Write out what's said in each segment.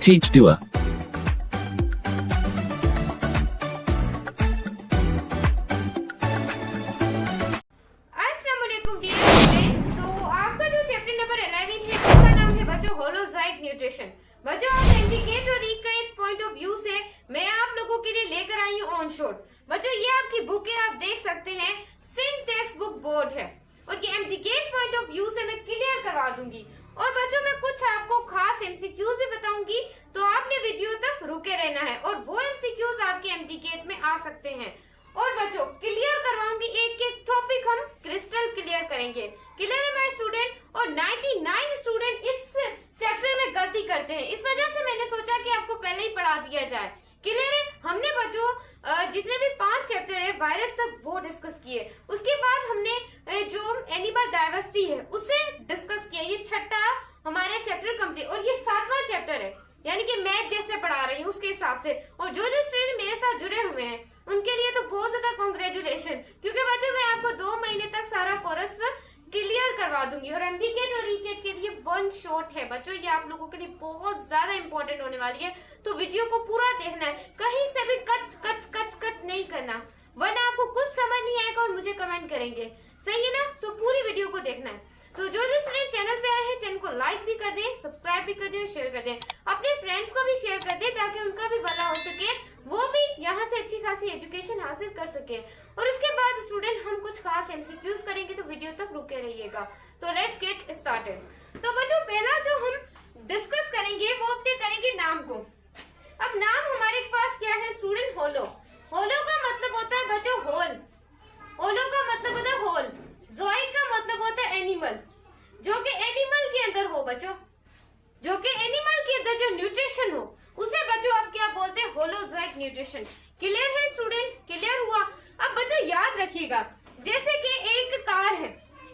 Teach doer. आपका जो chapter number 11 है जिसका नाम है बच्चों होलोजाइक न्यूट्रिशन। बच्चों आज इंडिकेट और रिकरेक्ट पॉइंट ऑफ व्यू से मैं आप लोगों के लिए लेकर आई हूँ ऑन शॉट। बच्चों ये आपकी बुक है, आप देख सकते हैं सिम टेक्स्ट बुक बोर्ड है और ये इंडिकेट पॉइंट ऑफ व्यू से मैं क्लियर करवा दूंगी। और बच्चों मैं कुछ आपको खास एमसीक्यूज भी बताऊंगी, तो आपने वीडियो तक रुके रहना है और वो एमसीक्यूज आपके एमसीक्यूज में आ सकते हैं। और बच्चों क्लियर करवाऊंगी, एक एक टॉपिक हम क्रिस्टल क्लियर करेंगे। क्लियर है माय स्टूडेंट? और 99 स्टूडेंट इस चैप्टर में गलती करते हैं, इस वजह से मैंने सोचा कि आपको पहले ही पढ़ा दिया जाए। क्लियर है? हमने बच्चों जितने भी 5 चैप्टर है वायरस तक वो डिस्कस किए, उसके बाद हमने जो एनिमल डाइवर्सिटी है उसे डिस्कस किया। ये छठा हमारा चैप्टर कंप्लीट और ये 7वां चैप्टर है, यानी कि मैं जैसे पढ़ा रही हूँ उसके हिसाब से। और जो जो स्टूडेंट मेरे साथ जुड़े हुए हैं उनके लिए तो बहुत ज्यादा कांग्रेचुलेशन, क्योंकि बच्चों मैं आपको 2 महीने तक सारा कोर्स क्लियर करवा दूंगी। और एमडीकेट और रीकेट के लिए 1 शॉट है बच्चों, ये आप लोगों के लिए बहुत ज्यादा इंपॉर्टेंट होने वाली है, तो वीडियो को पूरा देखना है, कहीं से भी कट कट कट कट नहीं करना, वरना आपको कुछ समझ नहीं आएगा और मुझे कमेंट करेंगे। सही है ना? तो पूरी वीडियो को देखना है। तो जो जो स्टूडेंट चैनल पे आए हैं चैनल को लाइक भी कर दें, सब्सक्राइब भी कर दें, शेयर कर दें, अपने फ्रेंड्स को भी शेयर कर दें ताकि उनका भी भला हो सके, वो भी यहाँ से अच्छी खासी एजुकेशन हासिल कर सके। और इसके बाद स्टूडेंट हम कुछ खास एमसीक्यूज करेंगे, तो वीडियो तक रुके रहिएगा। तो लेट्स गेट स्टार्टेड। तो बच्चों पहला जो हम डिस्कस करेंगे वो अपने करेंगे नाम को। अब नाम हमारे पास क्या है स्टूडेंट? होलो। होलो का मतलब होता है बच्चों होल। होलो का मतलब होता है होल। ज़ोइक का मतलब होता है एनिमल, जो कि एनिमल के अंदर हो बच्चों, जो कि एनिमल के अंदर जो न्यूट्रिशन हो उसे बच्चों आप क्या बोलते हैं? होलोज़ोइक न्यूट्रिशन। क्लियर है स्टूडेंट? क्लियर हुआ? अब बच्चों याद रखिएगा, जैसे कि एक कार है,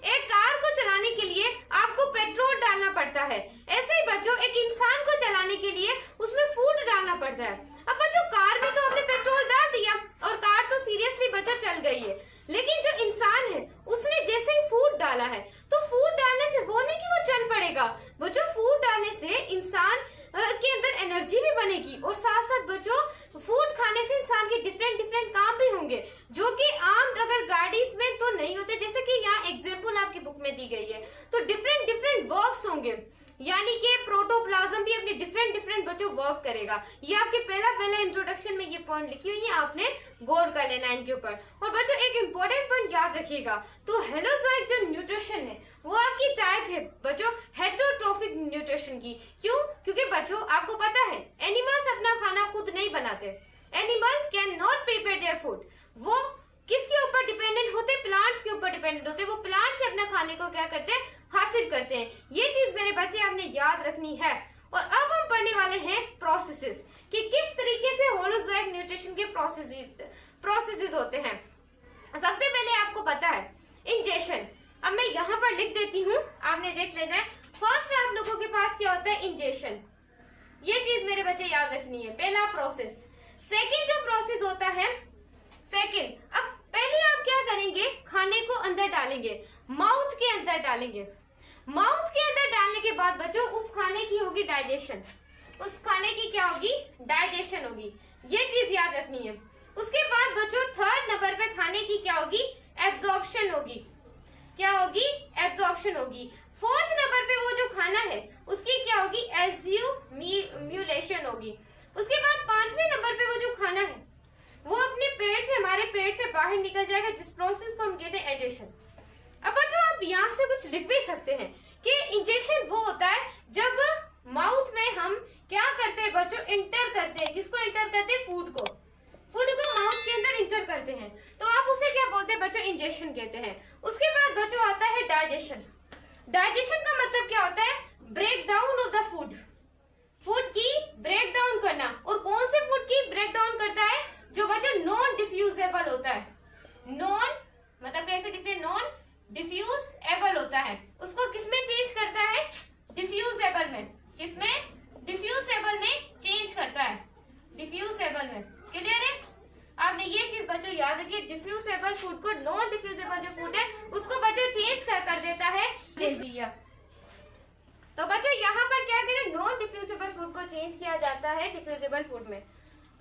एक कार को चलाने के लिए आपको पेट्रोल डालना पड़ता है, ऐसे ही बच्चों एक इंसान को चलाने के लिए उसमें फूड डालना पड़ता है। अब बच्चों कार में तो हमने पेट्रोल डाल दिया और कार तो सीरियसली बच्चों चल गई है, लेकिन जो इंसान है उसने जैसे ही फूड डाला है, तो फूड डालने से वो नहीं कि वो चल पड़ेगा बच्चों, फूड डालने से इंसान के अंदर एनर्जी भी बनेगी और साथ साथ बच्चों फूड खाने से इंसान के डिफरेंट डिफरेंट काम भी होंगे, जो कि आम अगर गाड़ीज में तो नहीं होते। जैसे कि यहाँ एग्जाम्पल आपकी बुक में दी गई है, तो डिफरेंट डिफरेंट वर्क्स होंगे, यानी कि प्रोटोप्लाज्म भी अपने डिफरेंट डिफरेंट बच्चों वर्क करेगा। ये आपके पहला इंट्रोडक्शन में ये पॉइंट लिखी हुई है, आपने गौर कर लेना इनके ऊपर। और बच्चों एक इंपॉर्टेंट पॉइंट याद रखिएगा, तो हेलोज़ोइक जो न्यूट्रिशन है वो आपकी टाइप है बच्चों हेटेरोट्रोफिक न्यूट्रिशन की। क्यों? क्योंकि बच्चों आपको पता है एनिमल्स अपना खाना खुद नहीं बनाते, animal can not prepare their food. वो किसके ऊपर डिपेंडेंट होते? प्लांट्स के ऊपर डिपेंडेंट होते। वो प्लांट से अपना खाने को क्या करते हैं? हासिल करते हैं। ये चीज मेरे बच्चे आपने याद रखनी है। और अब हम पढ़ने वाले हैं प्रोसेसेस, कि किस तरीके से होलोज़ोइक न्यूट्रिशन के प्रोसेसेस होते हैं। सबसे पहले आपको पता है इंजेशन। अब मैं यहाँ पर लिख देती हूँ, आपने देख लेना है। फर्स्ट आप लोगों के पास क्या होता है? इंजेशन। ये चीज मेरे बच्चे याद रखनी है, पहला प्रोसेस। सेकेंड जो प्रोसेस होता है, सेकेंड, अब पहले आप क्या करेंगे? खाने को अंदर डालेंगे, माउथ के अंदर डालेंगे। माउथ के अंदर डालने के बाद बच्चों उस खाने की होगी डाइजेशन, उस खाने की क्या होगी? डाइजेशन होगी। ये चीज याद रखनी है। उसके बाद बच्चों थर्ड नंबर पे खाने की क्या होगी? एब्जॉर्प्शन होगी। क्या होगी? एब्जॉर्प्शन होगी। फोर्थ नंबर पे वो जो खाना है उसकी क्या होगी? एज्यूम्यूलेशन होगी। उसके बाद 5वें नंबर पे वो जो खाना है वो अपने पेट से, हमारे पेट से बाहर निकल जाएगा, जिस प्रोसेस को हम कहते हैं एजेशन। अब बच्चों आप यहाँ से कुछ लिख भी सकते हैं कि इंजेशन वो होता है जब माउथ में हम क्या करते हैं बच्चों? इंटर करते हैं। किसको इंटर करते हैं? फूड को। फूड को माउथ के अंदर इंटर करते हैं, तो आप उसे क्या बोलते हैं बच्चों? इंजेशन कहते हैं। उसके बाद बच्चों आता है डाइजेशन। डाइजेशन का मतलब क्या होता है? Break down of the food, food की ब्रेक डाउन करना। और कौन से फूड की ब्रेक डाउन करता है? जो बच्चों नॉन डिफ्यूजेबल होता है। नॉन मतलब कैसे लिखते हैं? नॉन डिफ्यूजेबल होता है। उसको किसमें चेंज करता है? डिफ्यूजेबल में। किसमें? डिफ्यूजेबल में चेंज करता है, डिफ्यूजेबल में। क्लियर है? आपने ये चीज बच्चों याद रखिए, डिफ्यूजेबल फूड को नॉन डिफ्यूजेबल जो फूड है उसको बच्चों चेंज कर देता है। क्या करें, नॉन डिफ्यूजिबल फूड को चेंज किया जाता है डिफ्यूजिबल फूड में।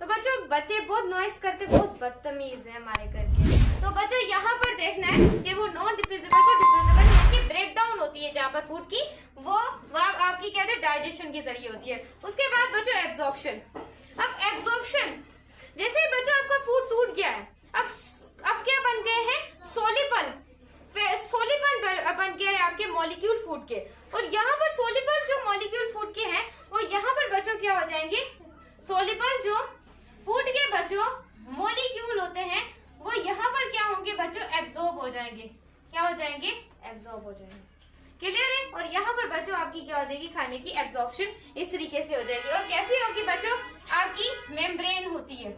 तो बच्चों बच्चे बहुत नॉइस करते, बहुत बदतमीज है हमारे घर के। तो बच्चों यहाँ पर देखना है कि वो नॉन डिफ्यूजिबल को डिफ्यूजिबल की ब्रेक डाउन होती है जहाँ पर फूड की, वो आपकी कहते हैं डाइजेशन के जरिए होती है। उसके बाद बच्चों एब्जॉर्प्शन। अब एब्जॉर्प्शन, जैसे ही बच्चों आपका फूड टूट गया है, अब क्या बन गए हैं, सोलिबल बन गया है आपके मॉलिक्यूल फूड के। और यहाँ पर सोलिबल जो मॉलिक्यूल फूड के हैं वो यहाँ पर बच्चों क्या हो जाएंगे, सोलिबल जो फूड के बच्चों मॉलिक्यूल होते हैं वो यहाँ पर क्या होंगे बच्चों, एब्जॉर्ब हो जाएंगे। क्या हो जाएंगे, एब्जॉर्ब हो जाएंगे। क्लियर है। और यहाँ पर बच्चों आपकी क्या हो जाएगी, खाने की एब्जॉर्प्शन इस तरीके से हो जाएगी। और कैसी होगी बच्चों, आपकी मेम्ब्रेन होती है,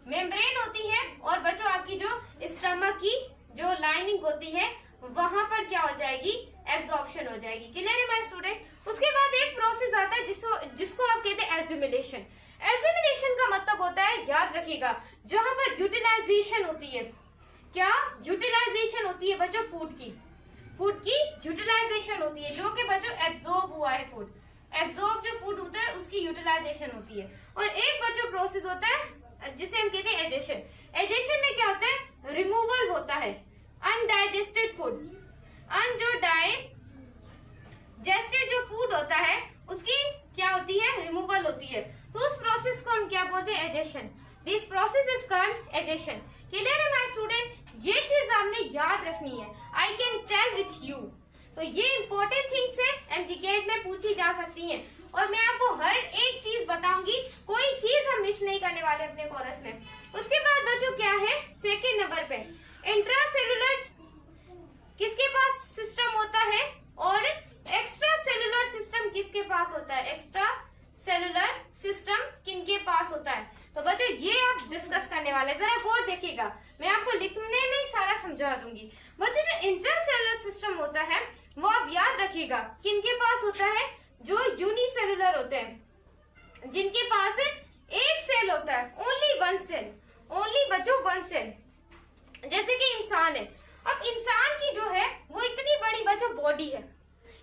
मेम्ब्रेन होती है। और बच्चों आपकी जो स्टमक की जो लाइनिंग होती है वहां पर क्या हो जाएगी, एब्जॉर्प्शन हो जाएगी। क्लियर है माय स्टूडेंट। उसके बाद एक प्रोसेस आता है जिसको आप कहते हैं एज्यूमिलेशन। एज्यूमिलेशन का मतलब होता है, याद रखिएगा, जहां पर यूटिलाइजेशन होती है। क्या यूटिलाइजेशन होती है बच्चों, फूड की यूटिलाइजेशन होती है, जो कि बच्चों एब्जॉर्ब हुआ है फूड। एब्जॉर्ब जो फूड होता है उसकी यूटिलाइजेशन होती है। और एक बच्चों प्रोसेस होता है जिसे हम कहते हैं एजेशन। एजेशन में क्या होता है, रिमूवल होता है अनडाइजेस्टेड फूड। जो डाइजेस्टेड जो फूड होता है उसकी क्या होती है, रिमूवल होती है। तो उस प्रोसेस को हम क्या बोलते हैं, egestion. This process is called egestion. Clear है माय स्टूडेंट। ये चीज आपने याद रखनी है, I can tell with you. तो ये इंपॉर्टेंट थिंग्स है, एमसीक्यू में पूछी जा सकती हैं। और मैं आपको हर एक चीज बताऊंगी, कोई चीज हम मिस नहीं करने वाले अपने कोर्स में। उसके बाद बच्चों क्या है, सेकंड नंबर पे इंट्रासेलुलर किसके पास सिस्टम होता है और एक्स्ट्रा सेलुलर सिस्टम किसके पास होता है, एक्स्ट्रा सेलुलर सिस्टम किनके पास होता है। तो बच्चों ये आप डिस्कस करने वाले हैं, जरा गौर देखिएगा, मैं आपको लिखने में ही सारा समझा दूंगी। बच्चों जो इंट्रासेलुलर सिस्टम होता है वो आप याद रखिएगा किनके पास होता है, जो यूनिसेलुलर होते हैं, जिनके पास एक सेल होता है, ओनली वन सेल, ओनली बच्चों वन सेल। जैसे कि इंसान है, अब इंसान की जो है वो इतनी बड़ी बच्चों बॉडी है,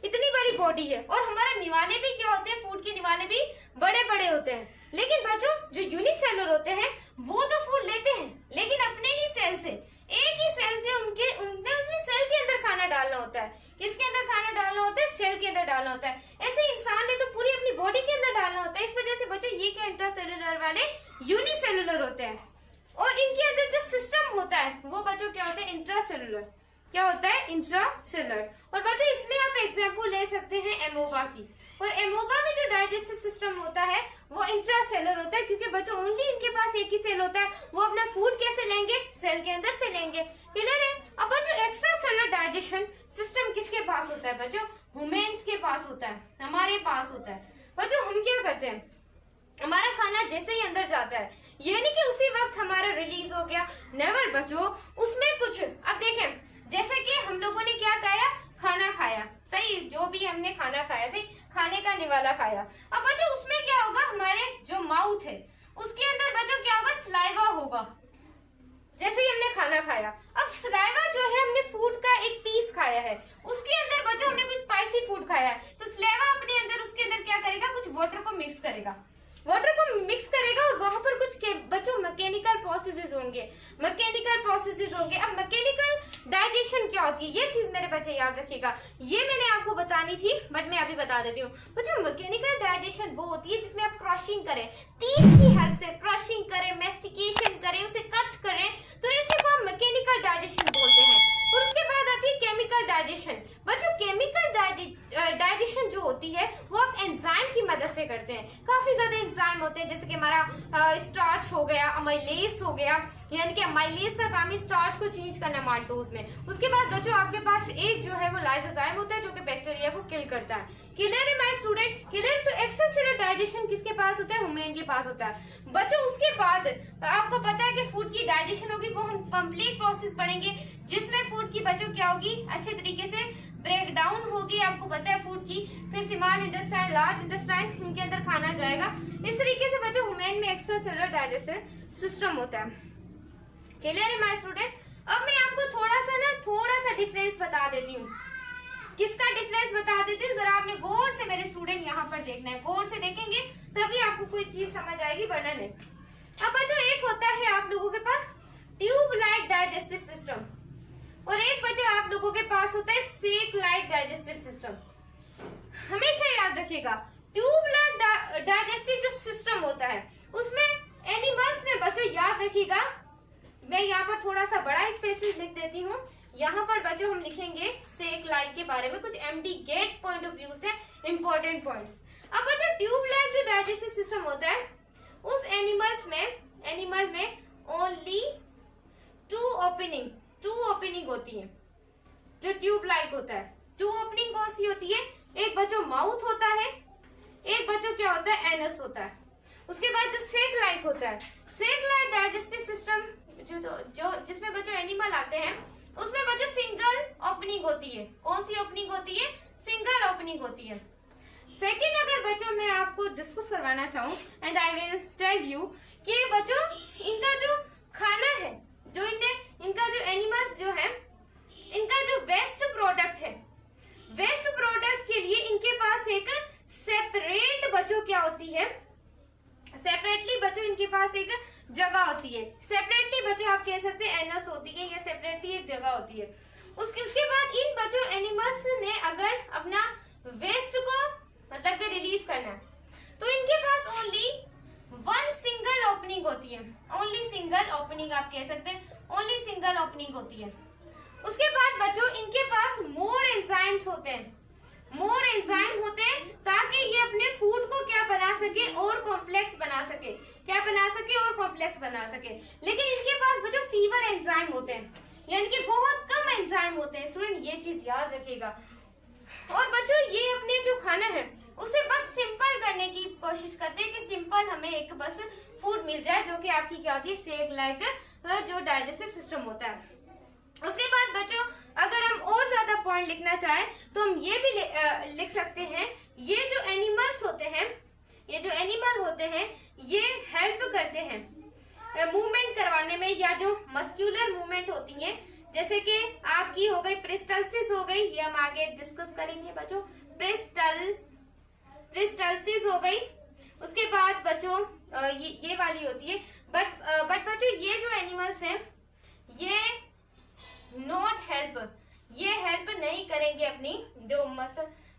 इतनी बड़ी बॉडी है। और हमारे निवाले भी क्या होते हैं, फूड के निवाले भी बड़े बड़े होते हैं। लेकिन बच्चों जो यूनिसेलुलर होते हैं वो तो फूड लेते हैं लेकिन अपने ही सेल से, एक ही सेल से उन्हें सेल के अंदर खाना डालना होता है। किसके अंदर खाना डालना होता है, सेल के अंदर डालना होता है। ऐसे इंसान ने तो पूरी अपनी बॉडी के अंदर डालना होता है। इस वजह से बच्चों ये क्या इंट्रासेलुलर वाले यूनिसेलुलर होते हैं। और इनके अंदर जो सिस्टम होता है वो बच्चों क्या होता है, इंट्रासेलुलर। क्या होता है, इंट्रासेलुलर। और बच्चों इसमें आप एग्जांपल ले सकते हैं एमोबा की। और एमोबा में जो डाइजेस्टिव सिस्टम होता है वो इंट्रासेलुलर होता है, क्योंकि बच्चों ओनली इनके पास एक ही सेल होता है। वो अपना फूड कैसे लेंगे, सेल के अंदर से लेंगे। क्लियर है। अब बच्चों एक्स्ट्रा सेलुलर डाइजेशन सिस्टम किसके पास होता है बच्चों, ह्यूमंस के पास होता है, हमारे पास होता है। बच्चों हम क्या करते हैं, हमारा खाना जैसे ही अंदर जाता है ये नहीं कि उसी वक्त हमारा रिलीज हो गया, नेवर बच्चों, उसमें कुछ। अब देखें जैसे कि हम लोगों ने क्या खाया, खाना खाया, सही, जो भी हमने खाना खाया, सही, खाने का निवाला खाया। अब बच्चों उसमें क्या होगा, हमारे जो माउथ है उसके अंदर बच्चों क्या होगा, सलाइवा होगा जैसे ही हमने खाना खाया। अब सलाइवा जो है, हमने फूड का एक पीस खाया है, उसके अंदर बच्चों हमने कोई स्पाइसी फूड खाया है, तो सलाइवा अपने अंदर उसके अंदर क्या करेगा, कुछ वाटर को मिक्स करेगा, वाटर को मिक्स करेगा। और वहां पर कुछ बच्चों मैकेनिकल प्रोसेसेस होंगे, अब मैकेनिकल डाइजेशन क्या होती है, ये चीज मेरे बच्चे याद रखिएगा। ये मैंने आपको बतानी थी बट मैं अभी बता देती हूँ। बच्चों मैकेनिकल डाइजेशन वो होती है जिसमें आप क्रशिंग करें, टीथ की हेल्प से क्रशिंग करें, मेस्टिकेशन करें, उसे कट करें, तो इसे को हम मैकेनिकल डाइजेशन बोलते हैं। और उसके बाद आती है केमिकल डाइजेशन। बच्चों केमिकल डाइजेशन जो होती है वो आप एंजाइम की मदद से करते हैं। काफी ज्यादा एंजाइम होते हैं, जैसे कि हमारा स्टार्च हो गया, अमाइलेज हो गया, यानी कि अमाइलेज का काम है स्टार्च को चेंज करना माल्टोज में। उसके बाद बच्चों आपके पास एक जो है वो लाइसोजाइम होता है जो कि बैक्टीरिया को किल करता है। क्लियर है माय स्टूडेंट, क्लियर। तो एक्स्ट्रासेलुलर डाइजेशन किसके पास होता है, ह्यूमन के पास होता है। बच्चों उसके बाद आपको पता है कि फूड की डाइजेशन होगी, वो हम कंप्लीट प्रोसेस पढ़ेंगे जिसमें फूड की बच्चों क्या होगी, अच्छे तरीके से ब्रेक डाउन होगी, आपको पता है फूड की। फिर स्मॉल इंटेस्टाइन, लार्ज इंटेस्टाइन, इनके अंदर खाना जाएगा। इस तरीके से बच्चों ह्यूमन में एक्स्ट्रासेलुलर डाइजेशन सिस्टम होता है। क्लियर है माय स्टूडेंट। अब मैं आपको थोड़ा सा डिफरेंस बता देती हूँ। किसका डिफरेंस बता देती हूँ, जरा आपने गौर से मेरे स्टूडेंट यहाँ पर देखना है, गौर से देखेंगे तभी आपको कोई चीज समझ आएगी, वरना नहीं। अब बच्चों एक होता है आप लोगों के पास ट्यूब लाइक डाइजेस्टिव सिस्टम, और एक बच्चों आप लोगों के पास होता है सेक लाइक डाइजेस्टिव सिस्टम। हमेशा याद रखिएगा ट्यूब लाइक डाइजेस्टिव जो सिस्टम होता है उसमें एनिमल्स में बच्चों याद रखिएगा, मैं यहाँ पर थोड़ा सा बड़ा स्पेसिस लिख देती हूँ, यहाँ पर बच्चों हम लिखेंगे सेक लाइक के बारे में कुछ एमडी गेट पॉइंट ऑफ व्यू से इंपॉर्टेंट पॉइंट्स। अब बच्चों ट्यूब लाइक जो डाइजेस्टिव सिस्टम होता है उस एनिमल में ओनली टू ओपनिंग होती है। जो ट्यूब लाइक होता है टू ओपनिंग कौन सी होती है, एक बच्चों माउथ होता है, एक बच्चों क्या होता है एनस होता है। उसके बाद जो सेक लाइक होता है, सेक लाइक डाइजेस्टिव सिस्टम जो जिसमें बच्चों एनिमल आते हैं उसमें बच्चों सिंगल ओपनिंग होती है। कौन सी ओपनिंग होती है, सिंगल ओपनिंग होती है। सेकेंड अगर बच्चों मैं आपको डिस्कस करवाना चाहूँ and I will tell you कि बच्चों इनका जो खाना है, जो इनका जो एनिमल्स जो है इनका जो वेस्ट प्रोडक्ट है, वेस्ट प्रोडक्ट के लिए इनके पास एक सेपरेट बच्चों क्या होती है, सेपरेटली बच्चों इनके पास एक जगह होती है। सेपरेटली बच्चों आप कह सकते हैं एनस होती है या सेपरेटली एक जगह होती है। उसके बाद इन बच्चों एनिमल्स ने अगर अपना वेस्ट को मतलब कि रिलीज करना है तो इनके पास ओनली वन सिंगल ओपनिंग होती है। ओनली सिंगल ओपनिंग आप कह सकते हैं, ओनली सिंगल ओपनिंग होती है। उसके बाद बच्चों इनके पास मोर एंजाइम्स होते हैं, मोर एंजाइम होते हैं ताकि ये अपने फूड को क्या बना सके और कॉम्प्लेक्स बना सके, क्या बना सके और कॉम्प्लेक्स बना सके। लेकिन इनके पास बच्चों फीवर एंजाइम होते हैं, यानी कि बहुत कम एंजाइम होते हैं। स्टूडेंट ये चीज याद रखिएगा। और बच्चों ये अपने जो खाना है उसे बस सिंपल करने की कोशिश करते हैं कि सिंपल हमें एक बस फूड मिल जाए जो कि आपकी क्या होती है सेक लाइक जो डाइजेस्टिव सिस्टम होता है। उसके बाद बच्चों अगर हम और ज्यादा पॉइंट लिखना चाहें तो हम ये भी लिख सकते हैं, ये जो एनिमल्स होते हैं, ये जो एनिमल होते हैं ये हेल्प करते हैं मूवमेंट करवाने में, या जो मस्क्यूलर मूवमेंट होती है जैसे कि आपकी हो गई प्रिस्टल्सिस हो गई, ये हम आगे डिस्कस करेंगे बच्चों, प्रिस्टल्सिस हो गई। उसके बाद बच्चों ये वाली होती है, बट बच्चों ये जो एनिमल्स हैं ये नॉट हेल्प, ये हेल्प नहीं करेंगे अपनी जो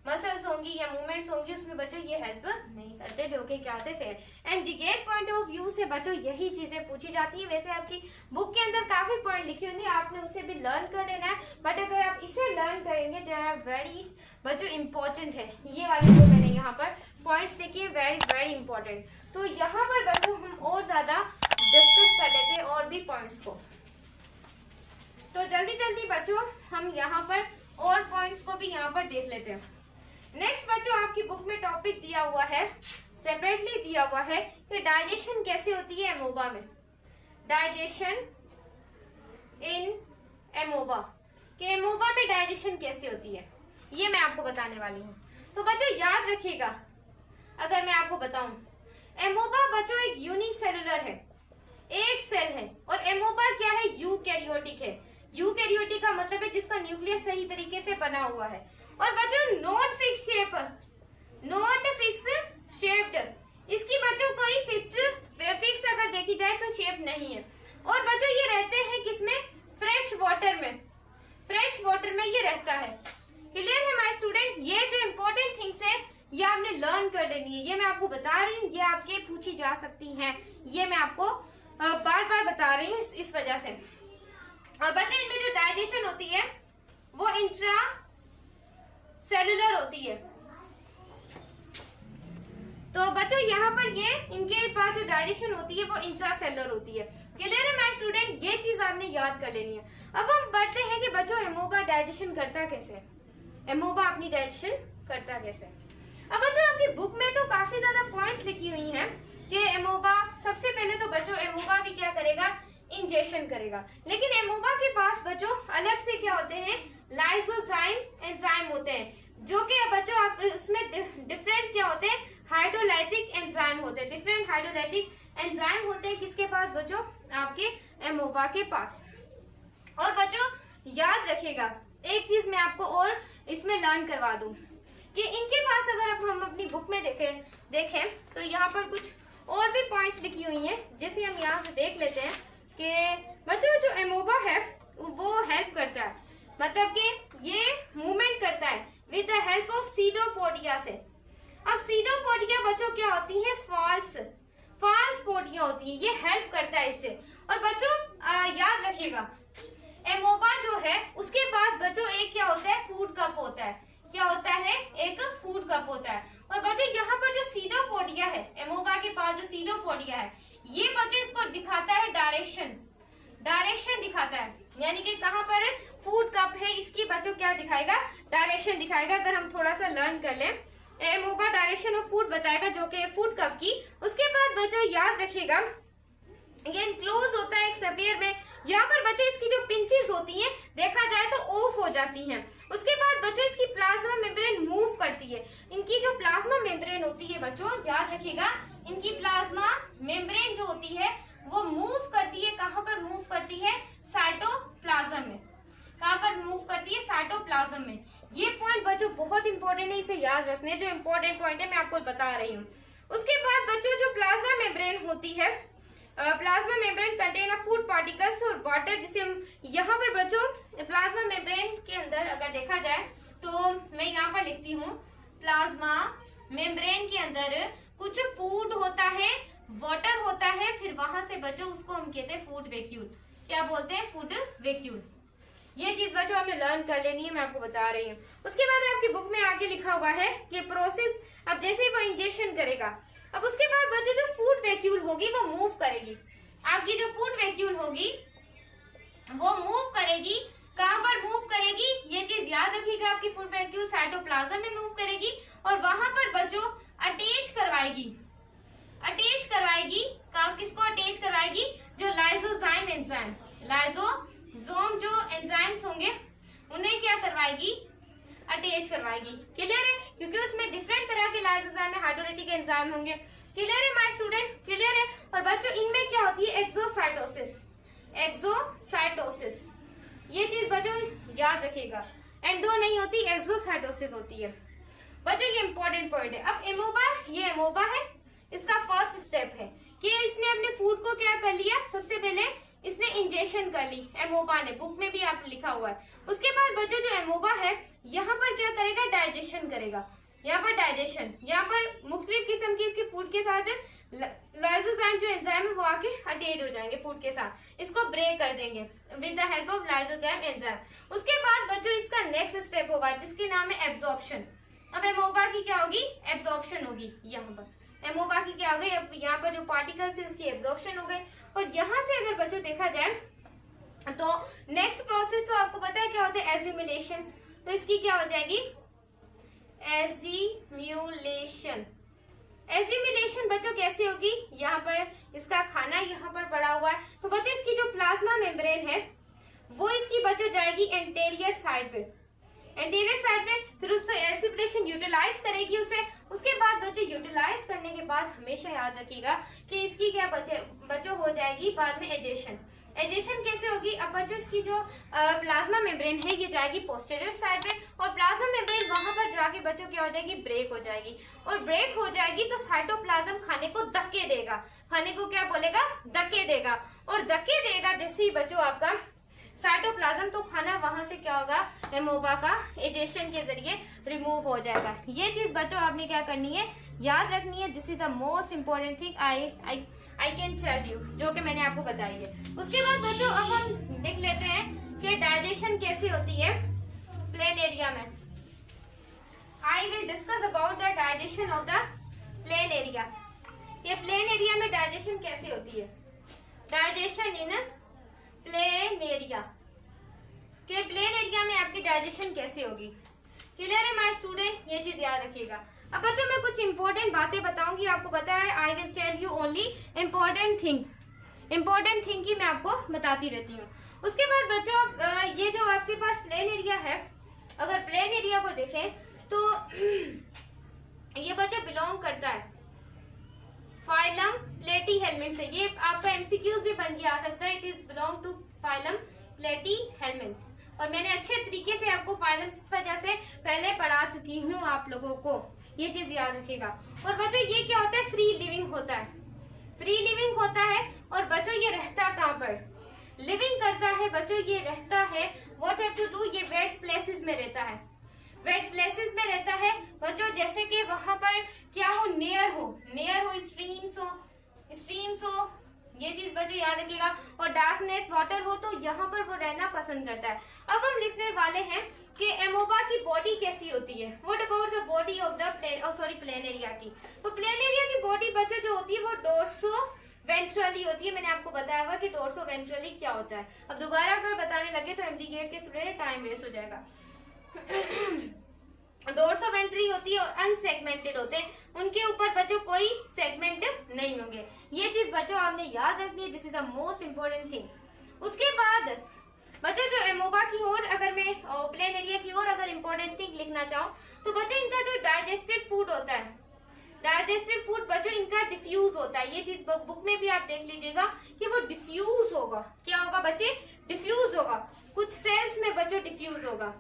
मसल्स होंगी या मूवमेंट्स होंगी उसमें बच्चों ये हेल्प नहीं करते, जो कि क्या होते हैं एंड जीगेट पॉइंट ऑफ व्यू से बच्चों यही चीजें पूछी जाती है। वैसे आपकी बुक के अंदर काफी पॉइंट लिखी होंगी, आपने उसे भी लर्न कर लेना है, बट अगर आप इसे लर्न करेंगे दे आर वेरी बच्चों इंपॉर्टेंट है। ये वाले जो मैंने यहाँ पर पॉइंट्स लिखे हैं वेरी इंपॉर्टेंट। तो यहाँ पर बच्चों हम और ज्यादा डिस्कस कर लेते हैं और भी पॉइंट्स को। तो जल्दी बच्चों हम यहाँ पर और पॉइंट्स को भी यहाँ पर देख लेते हैं। नेक्स्ट बच्चों आपकी बुक में टॉपिक दिया हुआ है, सेपरेटली दिया हुआ है कि डाइजेशन कैसे होती है एमोबा में, डाइजेशन इन एमोबा, कि एमोबा में डाइजेशन कैसे होती है ये मैं आपको बताने वाली हूँ। तो बच्चों याद रखिएगा, अगर मैं आपको बताऊं एमोबा बच्चों एक यूनिसेलुलर है, एक सेल है, और एमोबा क्या है यूकैरियोटिक है। यूकैरियोटिक का मतलब है जिसका न्यूक्लियस सही तरीके से बना हुआ है। और बच्चों नॉट फिक्स शेप्ड, इसकी बच्चों कोई फिक्स अगर देखी जाए तो शेप नहीं है। और बच्चों ये रहते हैं किसमें, फ्रेश वाटर में, फ्रेश वाटर में ये रहता है। क्लियर है माय स्टूडेंट, ये जो इंपॉर्टेंट थिंग्स है ये आपने लर्न कर लेनी है, ये मैं आपको बता रही हूँ, ये आपके पूछी जा सकती हैं, ये मैं आपको बार बता रही हूँ इस वजह से। और बच्चों इनमें जो डाइजेशन होती है वो इंट्रा सेलुलर होती है। तो बच्चों यहाँ पर ये इनके पास जो डाइजेशन होती है वो इंट्रासेलुलर होती है। क्लियर है माय स्टूडेंट, ये चीज आपने याद कर लेनी है। अब हम बढ़ते हैं कि बच्चों एमोबा डाइजेशन करता कैसे, एमोबा अपनी डाइजेशन करता कैसे। अब बच्चों आपकी बुक में तो काफी ज्यादा पॉइंट्स लिखी हुई हैं कि एमोबा, सबसे पहले तो बच्चों एमोबा भी क्या करेगा, इंजेक्शन करेगा। लेकिन एमोबा के पास बच्चों अलग से क्या होते हैं, लाइसोजाइम एंजाइम होते हैं, जो कि बच्चों आप उसमें डिफरेंट क्या होते हैं, हाइड्रोलाइटिक एंजाइम होते हैं, डिफरेंट हाइड्रोलाइटिक एंजाइम होते हैं किसके पास बच्चों, आपके एमोबा के पास। और बच्चों याद रखिएगा एक चीज मैं आपको और इसमें लर्न करवा दूं कि इनके पास अगर अब हम अपनी बुक में देखें तो यहाँ पर कुछ और भी पॉइंट्स लिखी हुई हैं, जैसे हम यहाँ से देख लेते हैं कि बच्चों जो एमोबा है वो हेल्प करता है, मतलब कि ये मूवमेंट करता है with the help of pseudopodia से। अब सीडोपोडिया बच्चों क्या होती है, फॉल्स पोडिया होती है, ये हेल्प करता है इससे। और बच्चों याद रखिएगा एमोबा जो है उसके पास बच्चों एक क्या होता है, फूड कप होता है। क्या होता है, एक फूड कप होता है। और बच्चों यहाँ पर जो सीडोपोडिया है, एमोबा के पास जो सीडोपोडिया है, ये बच्चों इसको दिखाता है डायरेक्शन दिखाता है, यानी कि कहाँ पर फूड कप है इसकी बच्चों क्या दिखाएगा, डायरेक्शन दिखाएगा। अगर हम थोड़ा सा लर्न कर लें, एमोबा डायरेक्शन ऑफ फूड बताएगा जो कि फूड कप की। उसके बाद बच्चों याद रखिएगा ये इनक्लोज होता है एक स्फीयर में। यहाँ पर बच्चों इसकी जो पिंचेस होती हैं देखा जाए तो ऑफ हो जाती हैं। उसके बाद बच्चों इसकी प्लाज्मा मेम्ब्रेन मूव करती है। इनकी जो प्लाज्मा मेम्ब्रेन होती है बच्चों याद रखिएगा, इनकी प्लाज्मा मेम्ब्रेन जो होती है वो मूव करती है। कहाँ पर मूव करती है, साइटोप्लाज्म में। कहाँ पर मूव करती है, साइटोप्लाज्म में। ये पॉइंट बच्चों बहुत इंपॉर्टेंट है, इसे याद रखने। जो इंपॉर्टेंट पॉइंट है मैं आपको बता रही हूँ। उसके बाद बच्चों जो प्लाज्मा मेम्ब्रेन होती है, plasma membrane contain of food particles और वाटर, जिसे हम यहाँ पर बच्चों प्लाज्मा मेम्ब्रेन के अंदर अगर देखा जाए तो मैं यहाँ पर लिखती हूँ प्लाज्मा मेम्ब्रेन के अंदर कुछ फूड होता है, वाटर होता है, फिर वहां से बच्चों उसको हम कहते हैं फूड वैक्यूल। क्या बोलते हैं, फूड वैक्यूल। ये चीज बच्चों आपने लर्न कर लेनी है, मैं आपको बता रही हूँ। उसके बाद आपकी बुक में आगे लिखा हुआ है कि प्रोसेस, अब जैसे ही वो इंजेक्शन करेगा, अब उसके बाद बच्चों जो फूड वैक्यूल होगी वो मूव करेगी। आपकी जो फूड वैक्यूल होगी वो मूव करेगी। कहाँ पर मूव करेगी, ये चीज याद रखिएगा। आपकी फूड वैक्यूल साइटोप्लाज्म में मूव करेगी और वहां पर बच्चों अटैच करवाएगी। किसको अटैच करवाएगी, जो लाइसोजाइम एंजाइम, लाइसोसोम जो एंजाइम्स होंगे उन्हें क्या करवाएगी, अटैच करवाएगी। क्लियर है, क्योंकि उसमें डिफरेंट तरह के लाइसोजाइम में हाइड्रोलाइटिक एंजाइम होंगे। क्लियर है माय स्टूडेंट, क्लियर है। और बच्चों इनमें क्या होती है, एक्सोसाइटोसिस। ये चीज बच्चों याद रखिएगा, एंडो नहीं होती, एक्सोसाइटोसिस होती है। बच्चों ये इंपॉर्टेंट पॉइंट है। अब ये एमोबा है, इसका फर्स्ट स्टेप है कि इसने अपने फूड को क्या कर लिया, सबसे पहले इसने इंजेक्शन कर ली, एमोबा ने, बुक में भी आप लिखा हुआ है। उसके बाद बच्चों जो एमोबा है यहाँ पर क्या करेगा, डाइजेशन करेगा। यहाँ पर डाइजेशन, यहाँ पर मुख्तलिफ किस्म की इसके फूड के साथ लाइसोजाइम जो एंजाइम है वो आके अटैच हो जाएंगे फूड के साथ, इसको ब्रेक कर देंगे with the help of lysozyme enzyme. उसके बाद बच्चों इसका नेक्स्ट स्टेप होगा जिसके नाम है एब्जॉर्प्शन। अब एमोबा की क्या होगी, एब्जॉर्प्शन होगी। यहाँ पर एमोबा की क्या हो गई, अब यहाँ पर जो पार्टिकल्स है उसकी एब्जॉर्प्शन हो गई। और यहाँ से अगर बच्चों देखा जाए तो नेक्स्ट प्रोसेस तो आपको पता है क्या होता है, एज्यूमुलेशन। तो इसकी क्या हो जाएगी, एज्यूमुलेशन बच्चों कैसे होगी, यहाँ पर इसका खाना यहाँ पर पड़ा हुआ है। तो बच्चों इसकी जो प्लाज्मा मेम्ब्रेन है वो इसकी बच्चों जाएगी एंटीरियर साइड पे, फिर उस पर एज्यूमुलेशन यूटिलाइज करेगी उसे। उसके बाद बच्चों यूटिलाइज करने के बाद हमेशा याद रखिएगा कि इसकी क्या बच्चों हो जाएगी बाद में एजेशन कैसे होगी। अब बच्चों इसकी जो प्लाज्मा मेम्ब्रेन है ये जाएगी पोस्टीरियर साइड पे, और प्लाज्मा मेम्ब्रेन वहां पर जाके बच्चों क्या हो जाएगी, ब्रेक हो जाएगी। और ब्रेक हो जाएगी तो साइटोप्लाज्म खाने को धक्के देगा, खाने को क्या बोलेगा, धक्के देगा। और धक्के देगा जैसे ही बच्चों आपका साइटोप्लाज्म, तो खाना वहां से क्या होगा, एमोबा का एजेशन के जरिए रिमूव हो जाएगा। ये चीज बच्चों आपने क्या करनी है, याद रखनी है। This is the most important thing I can tell you, जो कि मैंने आपको बताई है। उसके बाद बच्चों अब हम देख लेते हैं कि डाइजेशन कैसे होती है प्लेन एरिया में। आई will discuss about the digestion of the plain area. ये प्लेन एरिया में डाइजेशन कैसे होती है, डाइजेशन इन प्लेन एरिया के प्लेन एरिया में आपकी डाइजेशन कैसे होगी। क्लियर है माय स्टूडेंट, ये चीज याद रखिएगा। अब बच्चों मैं कुछ इंपॉर्टेंट बातें बताऊंगी, आपको पता है I will tell you only important thing की मैं आपको बताती रहती हूँ। उसके बाद बच्चों ये जो आपके पास प्लेन एरिया है, अगर प्लेन एरिया को देखें तो ये बच्चों बिलोंग करता है फाइलम प्लेटीहेल्मिन्थ से। ये आपका एमसीक्यूज भी बन के आ सकता है, it is belong to phylum platyhelminth. और मैंने अच्छे तरीके से आपको फाइलम इस वजह से पहले पढ़ा चुकी हूँ आप लोगों को, ये चीज याद रखिएगा। और बच्चों ये क्या होता है, फ्री लिविंग होता है, फ्री लिविंग होता है। और बच्चों ये रहता कहाँ पर, लिविंग करता है बच्चों, ये रहता है व्हाट हैव टू डू, ये वेट प्लेसेस में रहता है, वेट प्लेसेस में रहता है बच्चों। जैसे कि वहां पर क्या हो, नियर हो, स्ट्रीम्स हो, ये चीज बच्चों याद रखिएगा। और डार्कनेस, वाटर हो, तो यहाँ पर वो रहना पसंद करता है। अब हम लिखने वाले हैं कि एमोबा की बॉडी कैसी होती है। What about the body of the planaria की। तो प्लेनेरिया की बॉडी बच्चों जो होती है वो डोर्सो वेंट्रली होती है। मैंने आपको बताया हुआ कि डोर्सो वेंट्रली क्या होता है। अब दोबारा अगर बताने लगे तो एमडी गेट के स्टूडेंट टाइम वेस्ट हो जाएगा। डोर्सो वेंट्री होती है और अनसेगमेंटेड होते हैं, उनके ऊपर बच्चों कोई सेगमेंट नहीं होंगे। ये चीज बच्चों आपने याद रखनी है, this is the most important thing. उसके बाद बच्चों जो एमोबा की ओर अगर मैं प्लेनेरिया की ओर अगर इंपॉर्टेंट थिंग लिखना चाहूँ तो बच्चों इनका जो डाइजेस्टेड फूड होता है, डाइजेस्टेड फूड बच्चों इनका डिफ्यूज होता है। ये चीज बुक में भी आप देख लीजिएगा कि वो डिफ्यूज होगा। क्या होगा बच्चे, डिफ्यूज होगा। कुछ सेल्स में बच्चों डिफ्यूज होगा,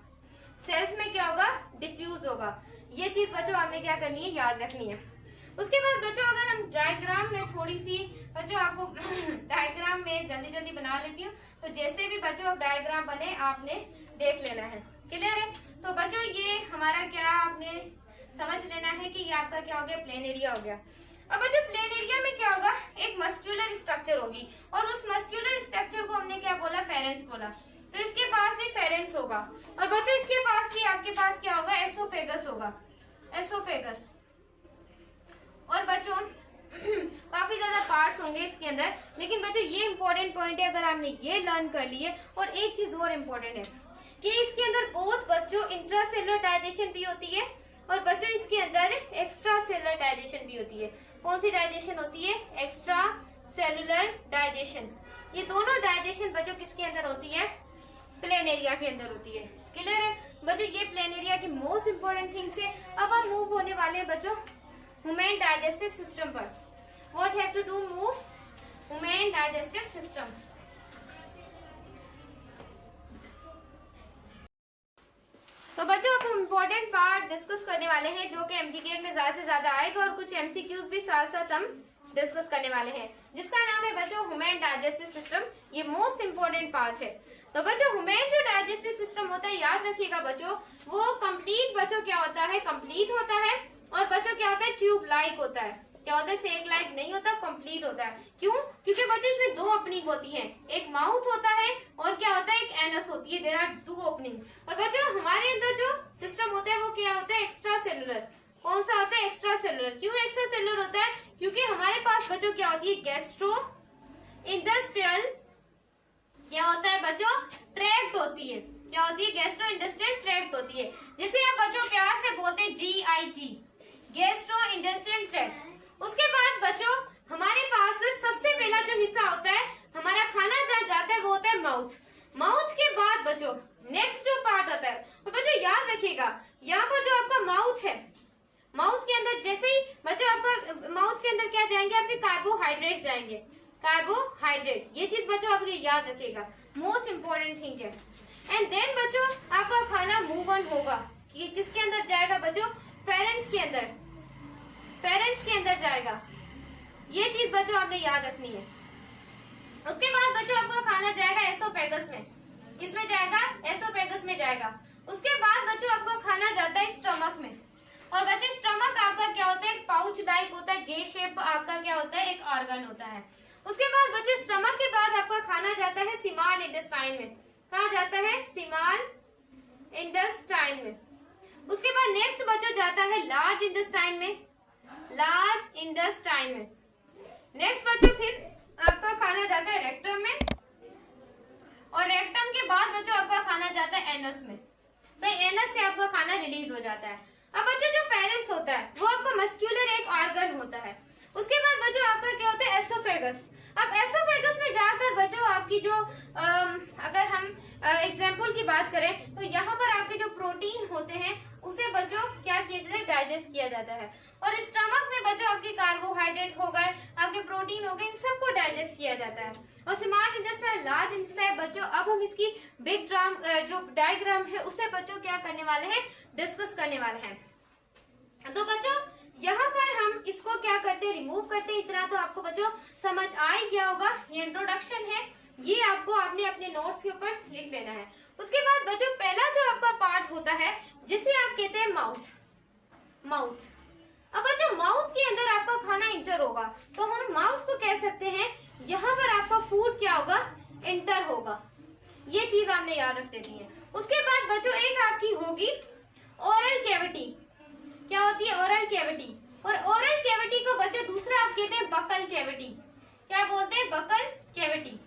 सेल्स में क्या होगा, डिफ्यूज होगा। ये चीज बच्चों आपने क्या करनी है, याद रखनी है। उसके बाद बच्चों अगर हम डायग्राम में थोड़ी सी बच्चों आपको डायग्राम में जल्दी बना लेती हूँ, तो जैसे भी बच्चों अब डायग्राम बने आपने देख लेना है, क्लियर है। तो बच्चों ये हमारा क्या आपने समझ लेना है कि ये आपका क्या हो गया, प्लेन एरिया हो गया। अब बच्चों प्लेन एरिया में क्या होगा, एक मस्क्यूलर स्ट्रक्चर होगी और उस मस्क्यूलर स्ट्रक्चर को हमने क्या बोला, फेरेंस बोला। तो इसके पास भी फेरेंस होगा और बच्चों इसके पास भी आपके पास क्या होगा, एसोफेगस होगा, एसोफेगस। और बच्चों काफी ज्यादा पार्ट्स होंगे इसके अंदर, लेकिन बच्चों ये इंपॉर्टेंट पॉइंट है, अगर आपने ये लर्न कर लिए। और एक चीज और इम्पोर्टेंट है कि इसके अंदर बहुत बच्चों इंट्रासेलुलर डाइजेशन भी होती है और बच्चों इसके अंदर एक्स्ट्रा सेलुलर डाइजेशन भी होती है। कौन सी डाइजेशन होती है, एक्स्ट्रा सेलुलर डाइजेशन। ये दोनों डाइजेशन बच्चों किसके अंदर होती है, प्लेन एरिया के अंदर होती है, क्लियर है बच्चों। ये प्लेन एरिया की मोस्ट इंपॉर्टेंट थिंग्स है। अब हम मूव होने वाले हैं बच्चों ह्यूमन डाइजेस्टिव सिस्टम पर। What have to do, move human digestive system. तो बच्चों अब हम इम्पोर्टेंट पार्ट डिस्कस करने वाले हैं जो कि एमसीक्यू में ज्यादा से ज्यादा आएगा और कुछ एमसीक्यूज भी साथ साथ हम डिस्कस करने वाले हैं, जिसका नाम है बच्चों ह्यूमन डाइजेस्टिव सिस्टम। ये मोस्ट इंपॉर्टेंट पार्ट है। तो बच्चों ह्यूमन जो डाइजेस्टिव सिस्टम होता है, याद रखिएगा बच्चों, वो कंप्लीट बच्चों क्या होता है, कंप्लीट होता है। और बच्चों क्या होता है, ट्यूब लाइक होता है। क्या होता है, सेक लाइक नहीं होता, कंप्लीट होता है। क्यों, क्योंकि बच्चों इसमें दो ओपनिंग होती है, एक माउथ होता है और क्या होता है, एक एनस होती है। There are two opening. और बच्चों हमारे अंदर जो सिस्टम होता है वो क्या होता है, एक्स्ट्रा सेलुलर। कौन सा होता है, एक्स्ट्रा सेलुलर। क्यों एक्स्ट्रा सेलुलर होता है, क्योंकि हमारे पास बच्चों क्या होती है, गैस्ट्रो इंडस्ट्रियल क्या होता है बच्चों, ट्रैक्ट होती है। क्या होती है, गैस्ट्रो इंडस्ट्रियल ट्रैक्ट होती है, जिसे आप बच्चों प्यार से बोलते हैं GIT, गैस्ट्रो इंडस्ट्रियल ट्रैक्ट। उसके बाद बच्चों हमारे पास सबसे पहला जो हिस्सा होता है, हमारा खाना जहाँ जाता है वो होता है माउथ। माउथ के बाद बच्चों नेक्स्ट जो पार्ट होता है, और बच्चों याद रखिएगा यहाँ पर जो आपका माउथ है, माउथ के अंदर जैसे ही बच्चों आपका माउथ के अंदर क्या जाएंगे, आपके कार्बोहाइड्रेट जाएंगे, कार्बोहाइड्रेट। ये चीज बच्चों आपके याद रखिएगा, मोस्ट इंपॉर्टेंट थिंग है। एंड देन बच्चों आपका खाना मूव ऑन होगा कि किसके अंदर जाएगा बच्चों, फेरेंस के अंदर, फेरेंस के अंदर जाएगा। ये चीज बच्चों आपने याद रखनी है। उसके बाद बच्चों आपका खाना जाएगा एसोफेगस में। किसमें जाएगा, एसोफेगस में जाएगा। उसके बाद बच्चों आपका खाना जाता है स्टमक में। और बच्चों स्टमक आपका क्या होता है, एक पाउच लाइक होता है, जे शेप आपका क्या होता है, एक ऑर्गन होता है। उसके बाद बच्चों स्टमक के बाद आपका खाना जाता है स्मॉल इंटेस्टाइन में। कहा जाता है, स्मॉल इंटेस्टाइन में। उसके बाद नेक्स्ट बच्चों जाता है लार्ज इंटेस्टाइन में, लार्ज इंटेस्टाइन में। नेक्स्ट बच्चों फिर आपका खाना जाता है रेक्टम में, और रेक्टम के बाद बच्चों आपका खाना जाता है एनस में। सही, एनस से आपका खाना रिलीज हो जाता है। अब बच्चों जो फेरेंस होता है वो आपका मस्क्यूलर एक ऑर्गन होता है। उसके बाद बच्चों आपका क्या होता है, एसोफेगस। अब एसोफेगस में जाकर बच्चों आपकी जो अगर हम एग्जाम्पल की बात करें तो यहाँ पर आपके जो प्रोटीन होते हैं उसे बच्चों क्या किया जाता है, डाइजेस्ट किया जाता है। और स्टमक में बच्चों आपके कार्बोहाइड्रेट हो गए, आपके प्रोटीन हो गए, इन सबको डाइजेस्ट किया जाता है। और स्मॉल इंटेस्टाइन, लार्ज इंटेस्टाइन बच्चों, अब हम इसकी बिग ड्राम जो डायग्राम है उसे बच्चों क्या करने वाले हैं, डिस्कस करने वाले हैं। तो बच्चों यहाँ पर हम इसको क्या करते हैं, रिमूव करते हैं। इतना तो आपको बच्चों समझ आ ही गया होगा। ये इंट्रोडक्शन है, ये आपको आपने अपने नोट्स के ऊपर लिख लेना है। उसके बाद बच्चों पहला जो आपका पार्ट होता है जिसे आप कहते हैं माउथ। अब बच्चों माउथ के अंदर आपका खाना इंटर होगा, तो हम माउथ को कह सकते हैं यहाँ पर आपका फूड क्या होगा, इंटर होगा। ये चीज आपने याद रख देनी है। उसके बाद बच्चों एक आपकी होगी ओरल कैविटी। क्या होती है, ओरल कैविटी। और ओरल कैविटी को बच्चों दूसरा आप कहते हैं बकल कैविटी। क्या बोलते हैं, बकल कैविटी।